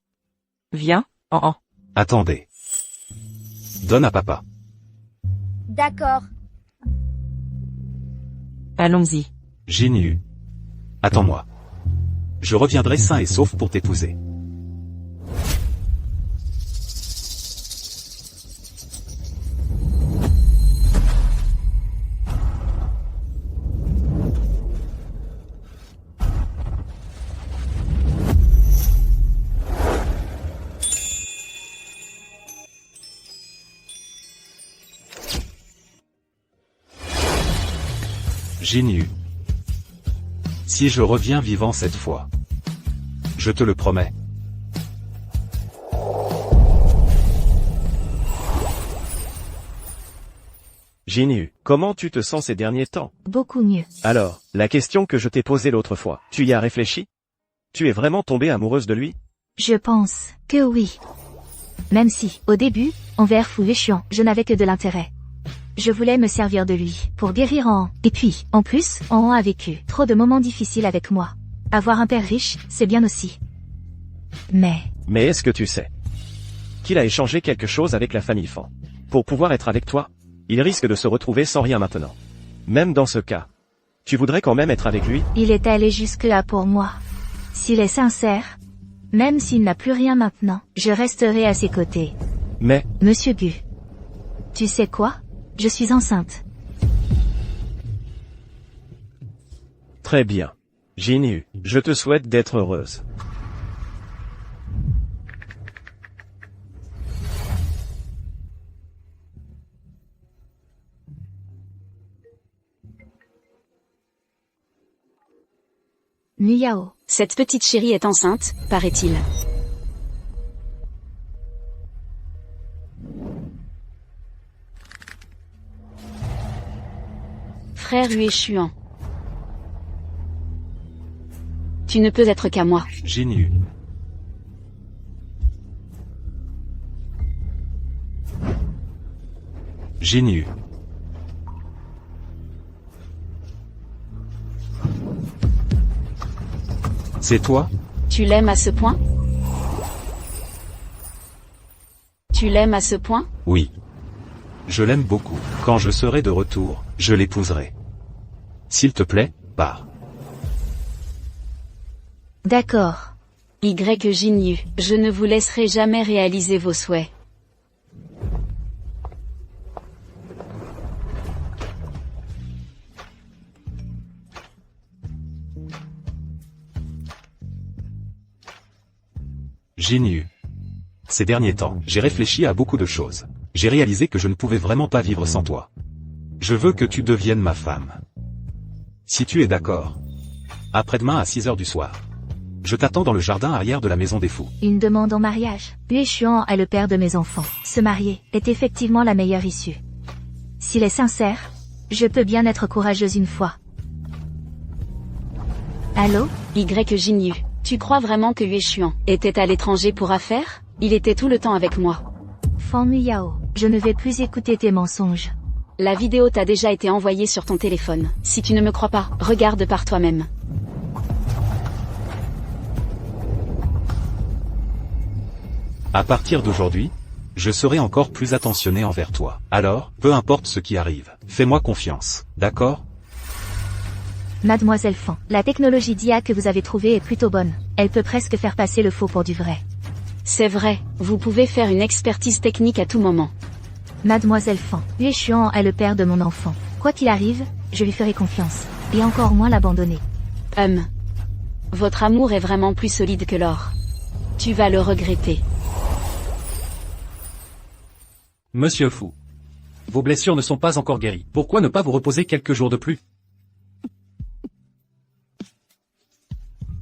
Viens, An. attendez. Donne à papa. D'accord. Allons-y. Jinyu. Attends-moi. Je reviendrai sain et sauf pour t'épouser. Jinyu. Si je reviens vivant cette fois. Je te le promets. Jinyu, comment tu te sens ces derniers temps? Beaucoup mieux. Alors, la question que je t'ai posée l'autre fois, tu y as réfléchi? Tu es vraiment tombée amoureuse de lui? Je pense que oui. Même si, au début, envers Fu Yuexian, je n'avais que de l'intérêt. Je voulais me servir de lui, pour guérir En. Et puis, en plus, En a vécu trop de moments difficiles avec moi. Avoir un père riche, c'est bien aussi. Mais est-ce que tu sais qu'il a échangé quelque chose avec la famille Fan? Pour pouvoir être avec toi, il risque de se retrouver sans rien maintenant. Même dans ce cas, tu voudrais quand même être avec lui? il est allé jusque-là pour moi. S'il est sincère, même s'il n'a plus rien maintenant, je resterai à ses côtés. Mais, Monsieur Gu, tu sais quoi? Je suis enceinte. très bien. Jinyu, je te souhaite d'être heureuse. Miao. Cette petite chérie est enceinte, paraît-il. Frère Yuexian. Tu ne peux être qu'à moi. Jinyu. Jinyu. C'est toi? Tu l'aimes à ce point? Tu l'aimes à ce point? Oui. Je l'aime beaucoup. Quand je serai de retour, je l'épouserai. S'il te plaît, pars. D'accord. Jinyu, je ne vous laisserai jamais réaliser vos souhaits. Jinyu. Ces derniers temps, j'ai réfléchi à beaucoup de choses. J'ai réalisé que je ne pouvais vraiment pas vivre sans toi. Je veux que tu deviennes ma femme. Si tu es d'accord. Après-demain à 6 heures du soir. Je t'attends dans le jardin arrière de la maison des fous. Une demande en mariage. Yuexian est le père de mes enfants. Se marier est effectivement la meilleure issue. S'il est sincère, je peux bien être courageuse une fois. Allô? Jinyu, tu crois vraiment que Yuexian était à l'étranger pour affaires? Il était tout le temps avec moi. Fan Miao, je ne vais plus écouter tes mensonges. La vidéo t'a déjà été envoyée sur ton téléphone. Si tu ne me crois pas, regarde par toi-même. À partir d'aujourd'hui, je serai encore plus attentionné envers toi. Alors, peu importe ce qui arrive, fais-moi confiance, d'accord? Mademoiselle Fan, la technologie d'IA que vous avez trouvée est plutôt bonne. Elle peut presque faire passer le faux pour du vrai. C'est vrai, vous pouvez faire une expertise technique à tout moment. Mademoiselle Fan, Yuexian est le père de mon enfant. Quoi qu'il arrive, je lui ferai confiance. Et encore moins l'abandonner. Votre amour est vraiment plus solide que l'or. Tu vas le regretter. Monsieur Fu. Vos blessures ne sont pas encore guéries. Pourquoi ne pas vous reposer quelques jours de plus?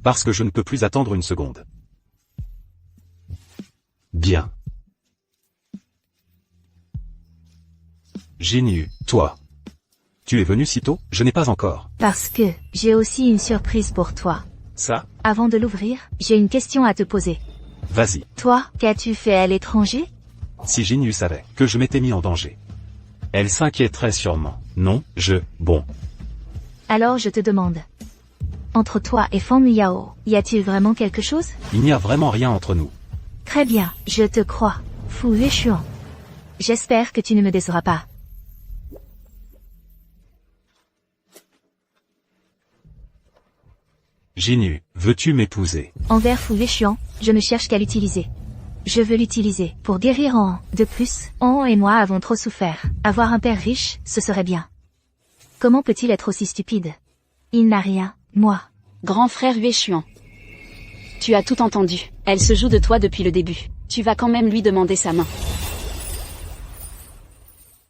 Parce que je ne peux plus attendre une seconde. Bien. Jinyu, toi. Tu es venu si tôt? Je n'ai pas encore. Parce que, j'ai aussi une surprise pour toi. Ça? Avant de l'ouvrir, j'ai une question à te poser. Vas-y. Toi, qu'as-tu fait à l'étranger? Si Jinyu savait que je m'étais mis en danger, elle s'inquiéterait sûrement. Non, bon. Alors je te demande. Entre toi et Fan Miao, y a-t-il vraiment quelque chose? Il n'y a vraiment rien entre nous. Très bien, je te crois. Fu Yuexian. J'espère que tu ne me décevras pas. Jinyu, veux-tu m'épouser? Envers Fu Yuexian, je ne cherche qu'à l'utiliser. Je veux l'utiliser pour guérir En. De plus, En et moi avons trop souffert. Avoir un père riche, ce serait bien. Comment peut-il être aussi stupide? Il n'a rien, moi. Grand frère Yuexian. Tu as tout entendu. Elle se joue de toi depuis le début. Tu vas quand même lui demander sa main.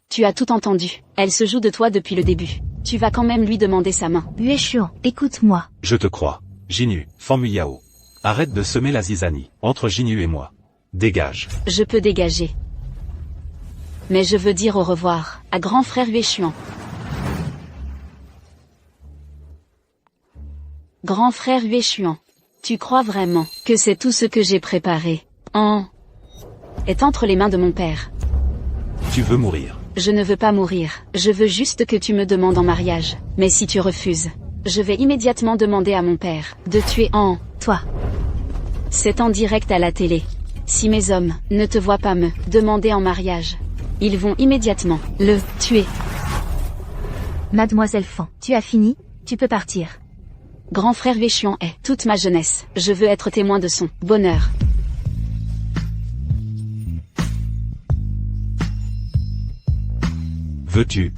Tu as tout entendu. Elle se joue de toi depuis le début. tu vas quand même lui demander sa main. Yueshuan, écoute-moi. Je te crois. Jinyu, Fan Muyao. Arrête de semer la zizanie, entre Jinyu et moi. Dégage. Je peux dégager. Mais je veux dire au revoir, à grand frère Yueshuan. Grand frère Yueshuan, tu crois vraiment que c'est tout ce que j'ai préparé est entre les mains de mon père. Tu veux mourir. Je ne veux pas mourir, je veux juste que tu me demandes en mariage. Mais si tu refuses, je vais immédiatement demander à mon père de tuer toi. C'est en direct à la télé. Si mes hommes ne te voient pas me demander en mariage, ils vont immédiatement le tuer. Mademoiselle Fan, tu as fini, tu peux partir. Grand frère Yueshuan est toute ma jeunesse. Je veux être témoin de son bonheur. Veux-tu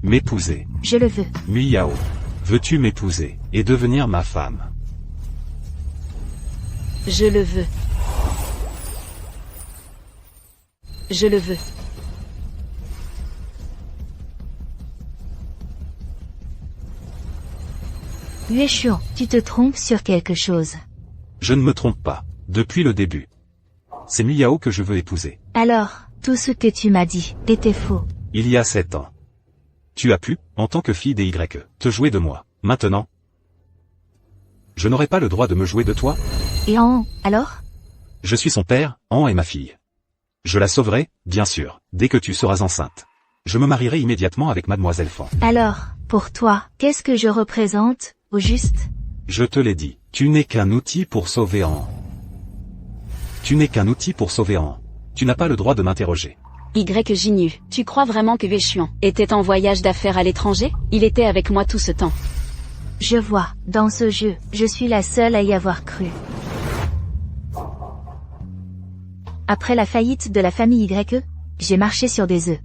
m'épouser? Je le veux. Muyao, veux-tu m'épouser et devenir ma femme? Je le veux. Je le veux. Yueshuan, tu te trompes sur quelque chose. Je ne me trompe pas. Depuis le début. C'est Muyao que je veux épouser. Alors, tout ce que tu m'as dit était faux. Il y a 7 ans. Tu as pu, en tant que fille des Y, te jouer de moi. Maintenant, je n'aurai pas le droit de me jouer de toi? Et alors? Je suis son père, An est ma fille. Je la sauverai, bien sûr, dès que tu seras enceinte. Je me marierai immédiatement avec Mademoiselle Fan. Alors, pour toi, qu'est-ce que je représente, au juste? Je te l'ai dit, tu n'es qu'un outil pour sauver An. Tu n'es qu'un outil pour sauver An. Tu n'as pas le droit de m'interroger. Jinyu, tu crois vraiment que Yueshuan était en voyage d'affaires à l'étranger? Il était avec moi tout ce temps. Je vois, dans ce jeu, je suis la seule à y avoir cru. Après la faillite de la famille YE, j'ai marché sur des œufs.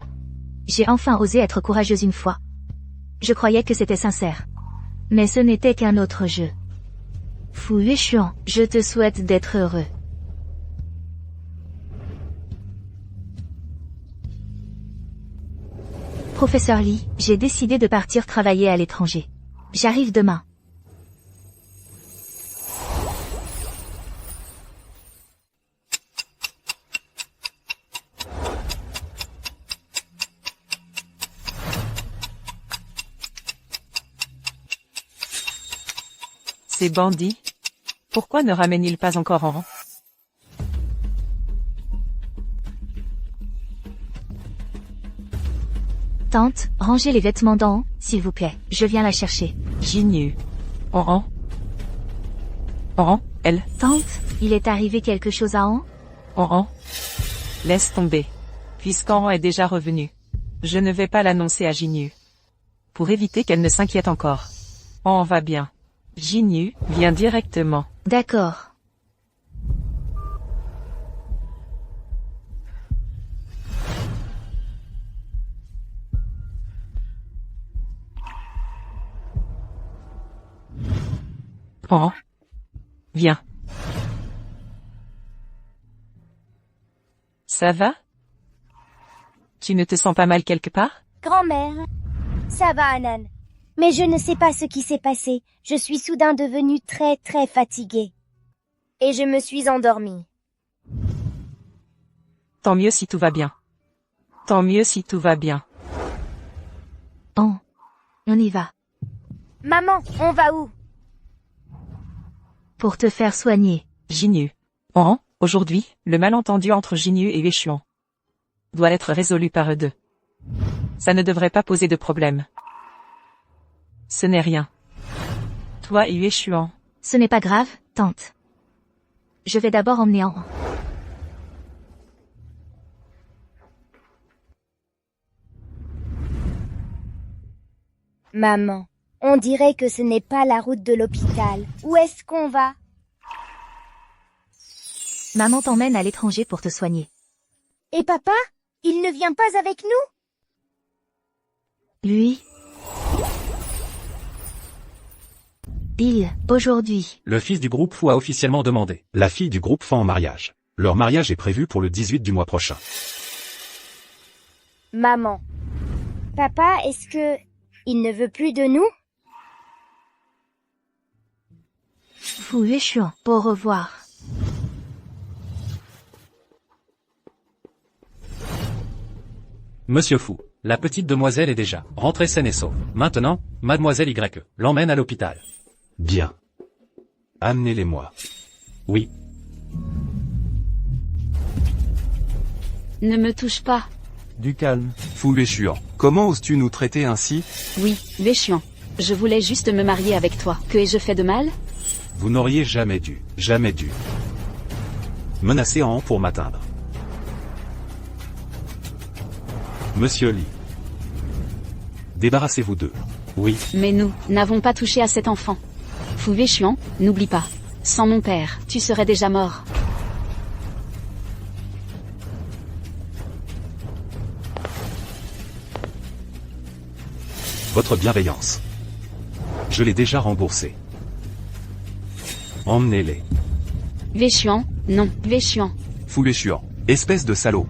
J'ai enfin osé être courageuse une fois. Je croyais que c'était sincère. Mais ce n'était qu'un autre jeu. Fu Yueshuan, je te souhaite d'être heureux. Professeur Lee, j'ai décidé de partir travailler à l'étranger. J'arrive demain. Ces bandits? Pourquoi ne ramènent-ils pas encore en rang? Tante, rangez les vêtements d'An, s'il vous plaît. Je viens la chercher. Jinyu. An. Elle. Tante, il est arrivé quelque chose à An? An. Laisse tomber. Puisqu'An est déjà revenu. Je ne vais pas l'annoncer à Jinyu. Pour éviter qu'elle ne s'inquiète encore. An va bien. Jinyu, viens directement. D'accord. An. Viens. Ça va? Tu ne te sens pas mal quelque part? Grand-mère. Ça va, Anan. Mais je ne sais pas ce qui s'est passé. Je suis soudain devenue très fatiguée. Et je me suis endormie. Tant mieux si tout va bien. Tant mieux si tout va bien. On y va. Maman, on va où? Pour te faire soigner. Jinyu. Aujourd'hui, le malentendu entre Jinyu et Yueshuan doit être résolu par eux deux. Ça ne devrait pas poser de problème. Ce n'est rien. Toi et Yueshuan. Ce n'est pas grave, tante. Je vais d'abord emmener An. Maman, on dirait que ce n'est pas la route de l'hôpital. Où est-ce qu'on va? Maman t'emmène à l'étranger pour te soigner. Et papa? Il ne vient pas avec nous? Lui? Aujourd'hui. Le fils du groupe Fu a officiellement demandé la fille du groupe Fan en mariage. Leur mariage est prévu pour le 18 du mois prochain. Maman, Papa, est-ce que... il ne veut plus de nous? Fu Yueshuan, au revoir. Monsieur Fou, la petite demoiselle est déjà rentrée saine et sauve. Maintenant, mademoiselle Y l'emmène à l'hôpital. Bien. Amenez-les-moi. Oui. Ne me touche pas. Du calme. Fu Yueshuan, comment oses-tu nous traiter ainsi? Oui, Véchuan. Je voulais juste me marier avec toi. Que ai-je fait de mal? Vous n'auriez jamais dû. Menacer en pour m'atteindre. Monsieur Li. Débarrassez-vous d'eux. Oui. Mais nous n'avons pas touché à cet enfant. Fu Véchuan, n'oublie pas. Sans mon père, tu serais déjà mort. Votre bienveillance. Je l'ai déjà remboursé. Emmenez-les. Véchuan, non, Véchuan. Fu Yueshuan, espèce de salaud.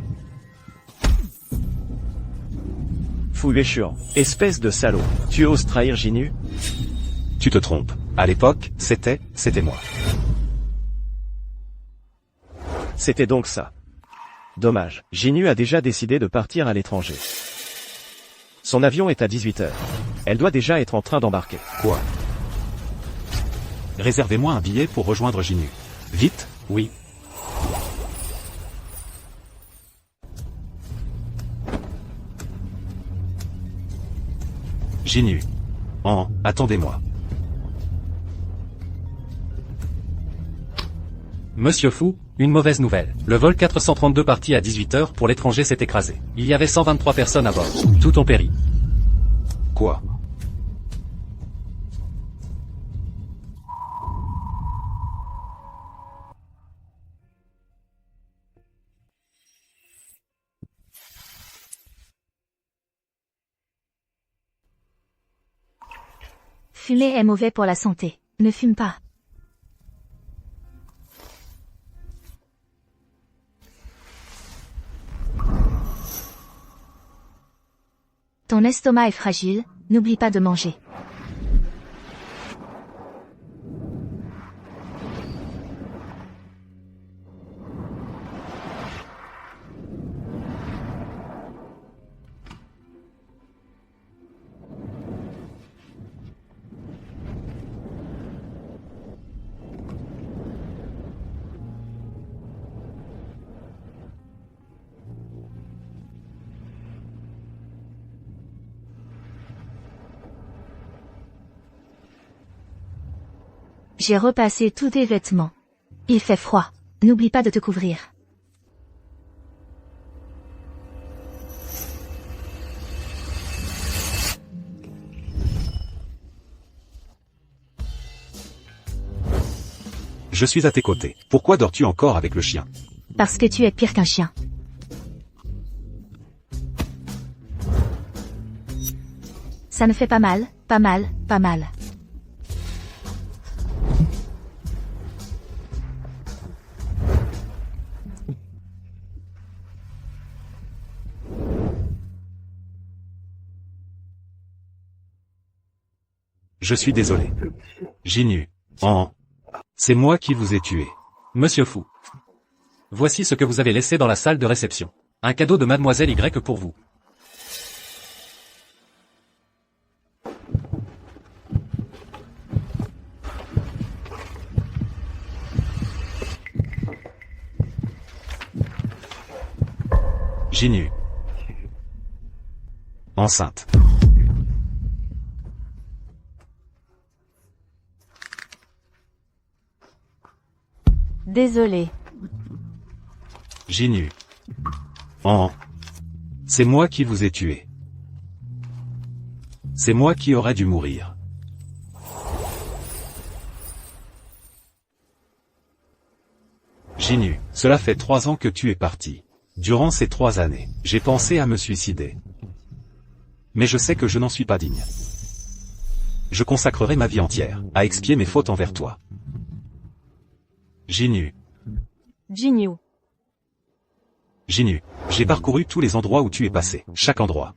Fu Yueshuan, espèce de salaud. Tu oses trahir Jinyu? Tu te trompes. À l'époque, c'était moi. C'était donc ça. Dommage. Jinyu a déjà décidé de partir à l'étranger. Son avion est à 18h. Elle doit déjà être en train d'embarquer. Quoi? Réservez-moi un billet pour rejoindre Jinyu. Vite? Oui. Jinyu. Attendez-moi. Monsieur Fou, une mauvaise nouvelle. Le vol 432 parti à 18h pour l'étranger s'est écrasé. Il y avait 123 personnes à bord. Tout ont péri. Quoi? Fumer est mauvais pour la santé. Ne fume pas. Ton estomac est fragile, n'oublie pas de manger. J'ai repassé tous tes vêtements. Il fait froid. N'oublie pas de te couvrir. Je suis à tes côtés. Pourquoi dors-tu encore avec le chien? Parce que tu es pire qu'un chien. Ça ne fait pas mal, pas mal, pas mal. Je suis désolé. Jinyu. C'est moi qui vous ai tué. Monsieur Fou. Voici ce que vous avez laissé dans la salle de réception. Un cadeau de mademoiselle Y pour vous. Jinyu. Enceinte. Désolé. Jinyu. C'est moi qui vous ai tué. C'est moi qui aurais dû mourir. Jinyu, cela fait 3 ans que tu es parti. Durant ces 3 années, j'ai pensé à me suicider. Mais je sais que je n'en suis pas digne. Je consacrerai ma vie entière à expier mes fautes envers toi. Jinyu. Jinyu. Jinu, j'ai parcouru tous les endroits où tu es passé, chaque endroit.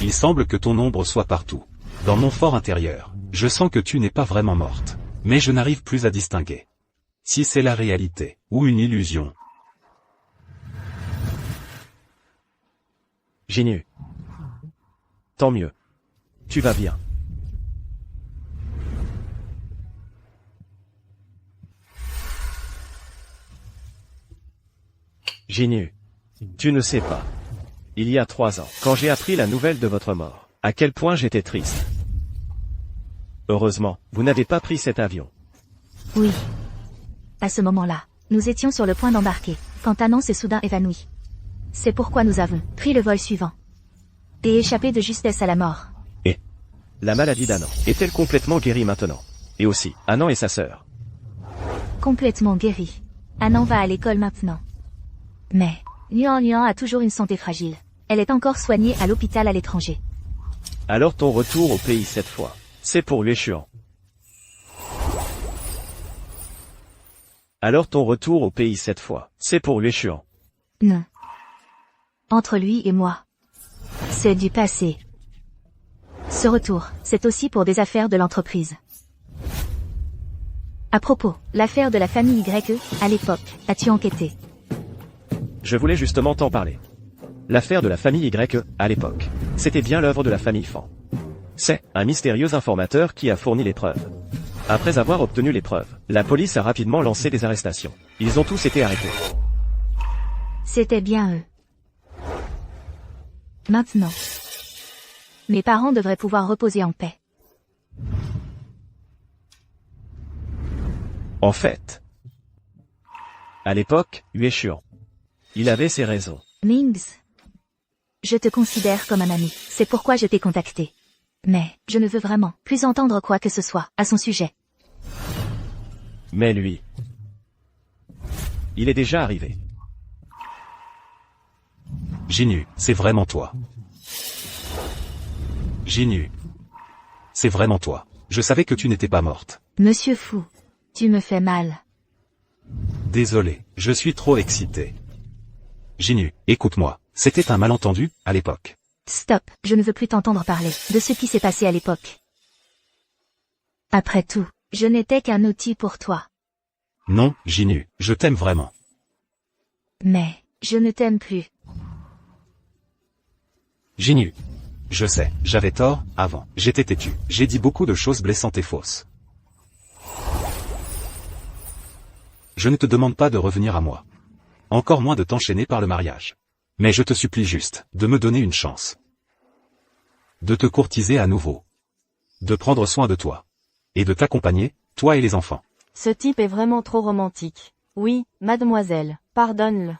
Il semble que ton ombre soit partout. Dans mon fort intérieur, je sens que tu n'es pas vraiment morte. Mais je n'arrive plus à distinguer si c'est la réalité ou une illusion. Jinu. Tant mieux. Tu vas bien. Jinu. Tu ne sais pas. Il y a 3 ans, quand j'ai appris la nouvelle de votre mort, à quel point j'étais triste. Heureusement, vous n'avez pas pris cet avion. Oui. À ce moment-là, nous étions sur le point d'embarquer, quand Anan s'est soudain évanoui. C'est pourquoi nous avons pris le vol suivant. Et échappé de justesse à la mort. Et la maladie d'Anan est-elle complètement guérie maintenant? Et aussi, Anan et sa sœur. Complètement guérie. Anan va à l'école maintenant. Mais, Nian a toujours une santé fragile. Elle est encore soignée à l'hôpital à l'étranger. Alors ton retour au pays cette fois, c'est pour Yueshuan. Alors ton retour au pays cette fois, c'est pour Yueshuan. Non. Entre lui et moi. C'est du passé. Ce retour, c'est aussi pour des affaires de l'entreprise. À propos, l'affaire de la famille YE, à l'époque, as-tu enquêté? Je voulais justement t'en parler. L'affaire de la famille YE, à l'époque, c'était bien l'œuvre de la famille Fan. C'est un mystérieux informateur qui a fourni les preuves. Après avoir obtenu les preuves, la police a rapidement lancé des arrestations. Ils ont tous été arrêtés. C'était bien eux. Maintenant, mes parents devraient pouvoir reposer en paix. En fait, à l'époque, Yueshuan, il avait ses raisons. Mings, je te considère comme un ami, c'est pourquoi je t'ai contacté. Mais, je ne veux vraiment plus entendre quoi que ce soit à son sujet. Mais lui, il est déjà arrivé. Jinu, c'est vraiment toi. Jinu, c'est vraiment toi. Je savais que tu n'étais pas morte. Monsieur Fu, tu me fais mal. Désolé, je suis trop excité. Jinu, écoute-moi, c'était un malentendu, à l'époque. Stop, je ne veux plus t'entendre parler de ce qui s'est passé à l'époque. Après tout, je n'étais qu'un outil pour toi. Non, Jinu, je t'aime vraiment. Mais, je ne t'aime plus. Jinu. Je sais, j'avais tort, avant, j'étais têtu, j'ai dit beaucoup de choses blessantes et fausses. Je ne te demande pas de revenir à moi. Encore moins de t'enchaîner par le mariage. Mais je te supplie juste, de me donner une chance. De te courtiser à nouveau. De prendre soin de toi. Et de t'accompagner, toi et les enfants. Ce type est vraiment trop romantique. Oui, mademoiselle, pardonne-le.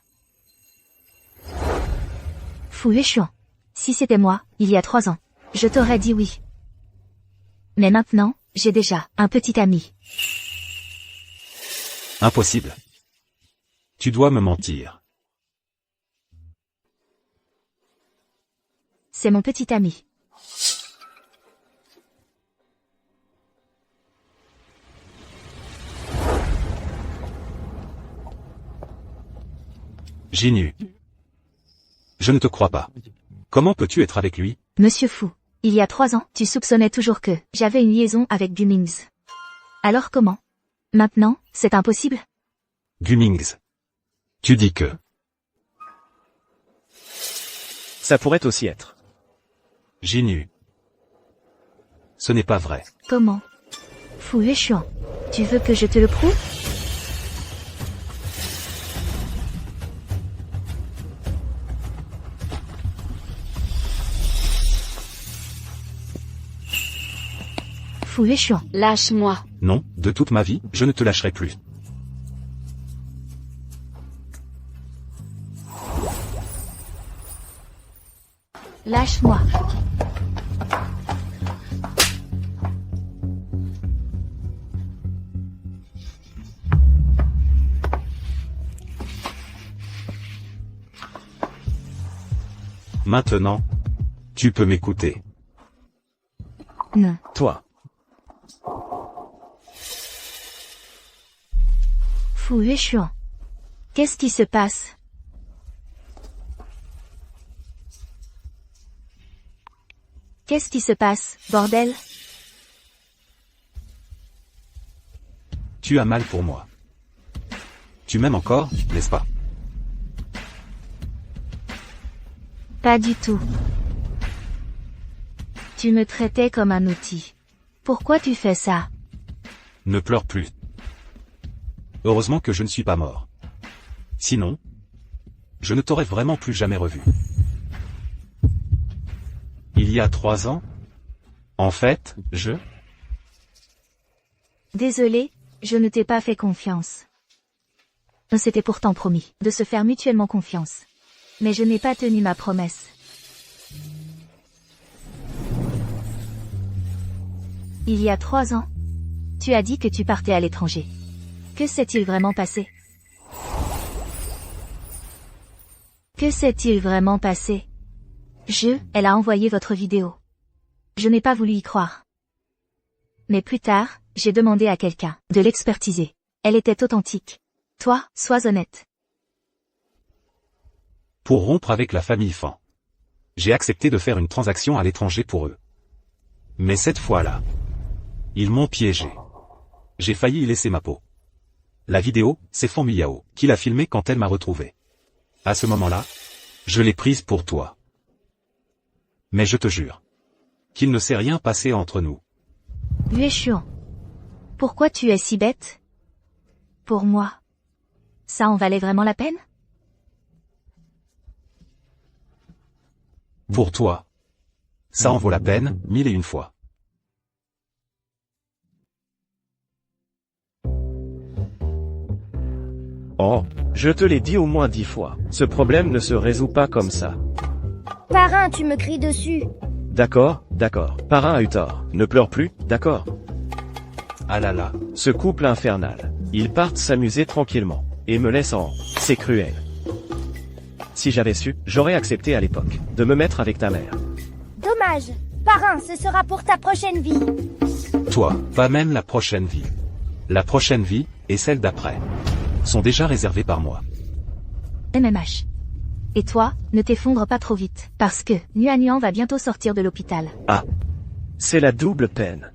Fu Yueshuan. Si c'était moi, il y a 3 ans, je t'aurais dit oui. Mais maintenant, j'ai déjà un petit ami. Impossible. Tu dois me mentir. C'est mon petit ami. Jinu. Je ne te crois pas. Comment peux-tu être avec lui? Monsieur Fu, il y a 3 ans, tu soupçonnais toujours que j'avais une liaison avec Gumings. Alors comment? Maintenant, c'est impossible? Gumings. Tu dis que... Ça pourrait aussi être. Jinu. Ce n'est pas vrai. Comment? Fu Yueshuan, tu veux que je te le prouve? Fu Yueshuan. Lâche-moi. Non, de toute ma vie, je ne te lâcherai plus. Lâche-moi. Maintenant, tu peux m'écouter. Non. Toi. Fu Yueshuan. Qu'est-ce qui se passe? Qu'est-ce qui se passe, bordel? Tu as mal pour moi. Tu m'aimes encore, n'est-ce pas? Pas du tout. Tu me traitais comme un outil. Pourquoi tu fais ça? Ne pleure plus. Heureusement que je ne suis pas mort. Sinon, je ne t'aurais vraiment plus jamais revu. Il y a 3 ans, en fait, Désolé, je ne t'ai pas fait confiance. On s'était pourtant promis de se faire mutuellement confiance. Mais je n'ai pas tenu ma promesse. Il y a 3 ans, tu as dit que tu partais à l'étranger. Que s'est-il vraiment passé? Que s'est-il vraiment passé? Elle a envoyé votre vidéo. Je n'ai pas voulu y croire. Mais plus tard, j'ai demandé à quelqu'un de l'expertiser. Elle était authentique. Toi, sois honnête. Pour rompre avec la famille Fan, j'ai accepté de faire une transaction à l'étranger pour eux. Mais cette fois-là, ils m'ont piégé. J'ai failli y laisser ma peau. La vidéo, c'est Fan Miao qui l'a filmée quand elle m'a retrouvé. À ce moment-là, je l'ai prise pour toi. Mais je te jure qu'il ne s'est rien passé entre nous. Yueshuan. Pourquoi tu es si bête? Pour moi. Ça en valait vraiment la peine? Pour toi, ça en vaut la peine, 1001 fois. Oh, je te l'ai dit au moins 10 fois. Ce problème ne se résout pas comme ça. Parrain, tu me cries dessus. D'accord, d'accord. Parrain a eu tort. Ne pleure plus, d'accord. Ah là là. Ce couple infernal. Ils partent s'amuser tranquillement. Et me laissent en... C'est cruel. Si j'avais su, j'aurais accepté à l'époque de me mettre avec ta mère. Dommage. Parrain, ce sera pour ta prochaine vie. Toi, pas même la prochaine vie. La prochaine vie, et celle d'après, sont déjà réservées par moi. MMH. Et toi, ne t'effondre pas trop vite, parce que Nuan va bientôt sortir de l'hôpital. Ah. C'est la double peine.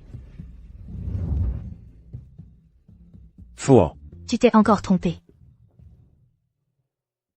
Fouan. Tu t'es encore trompé.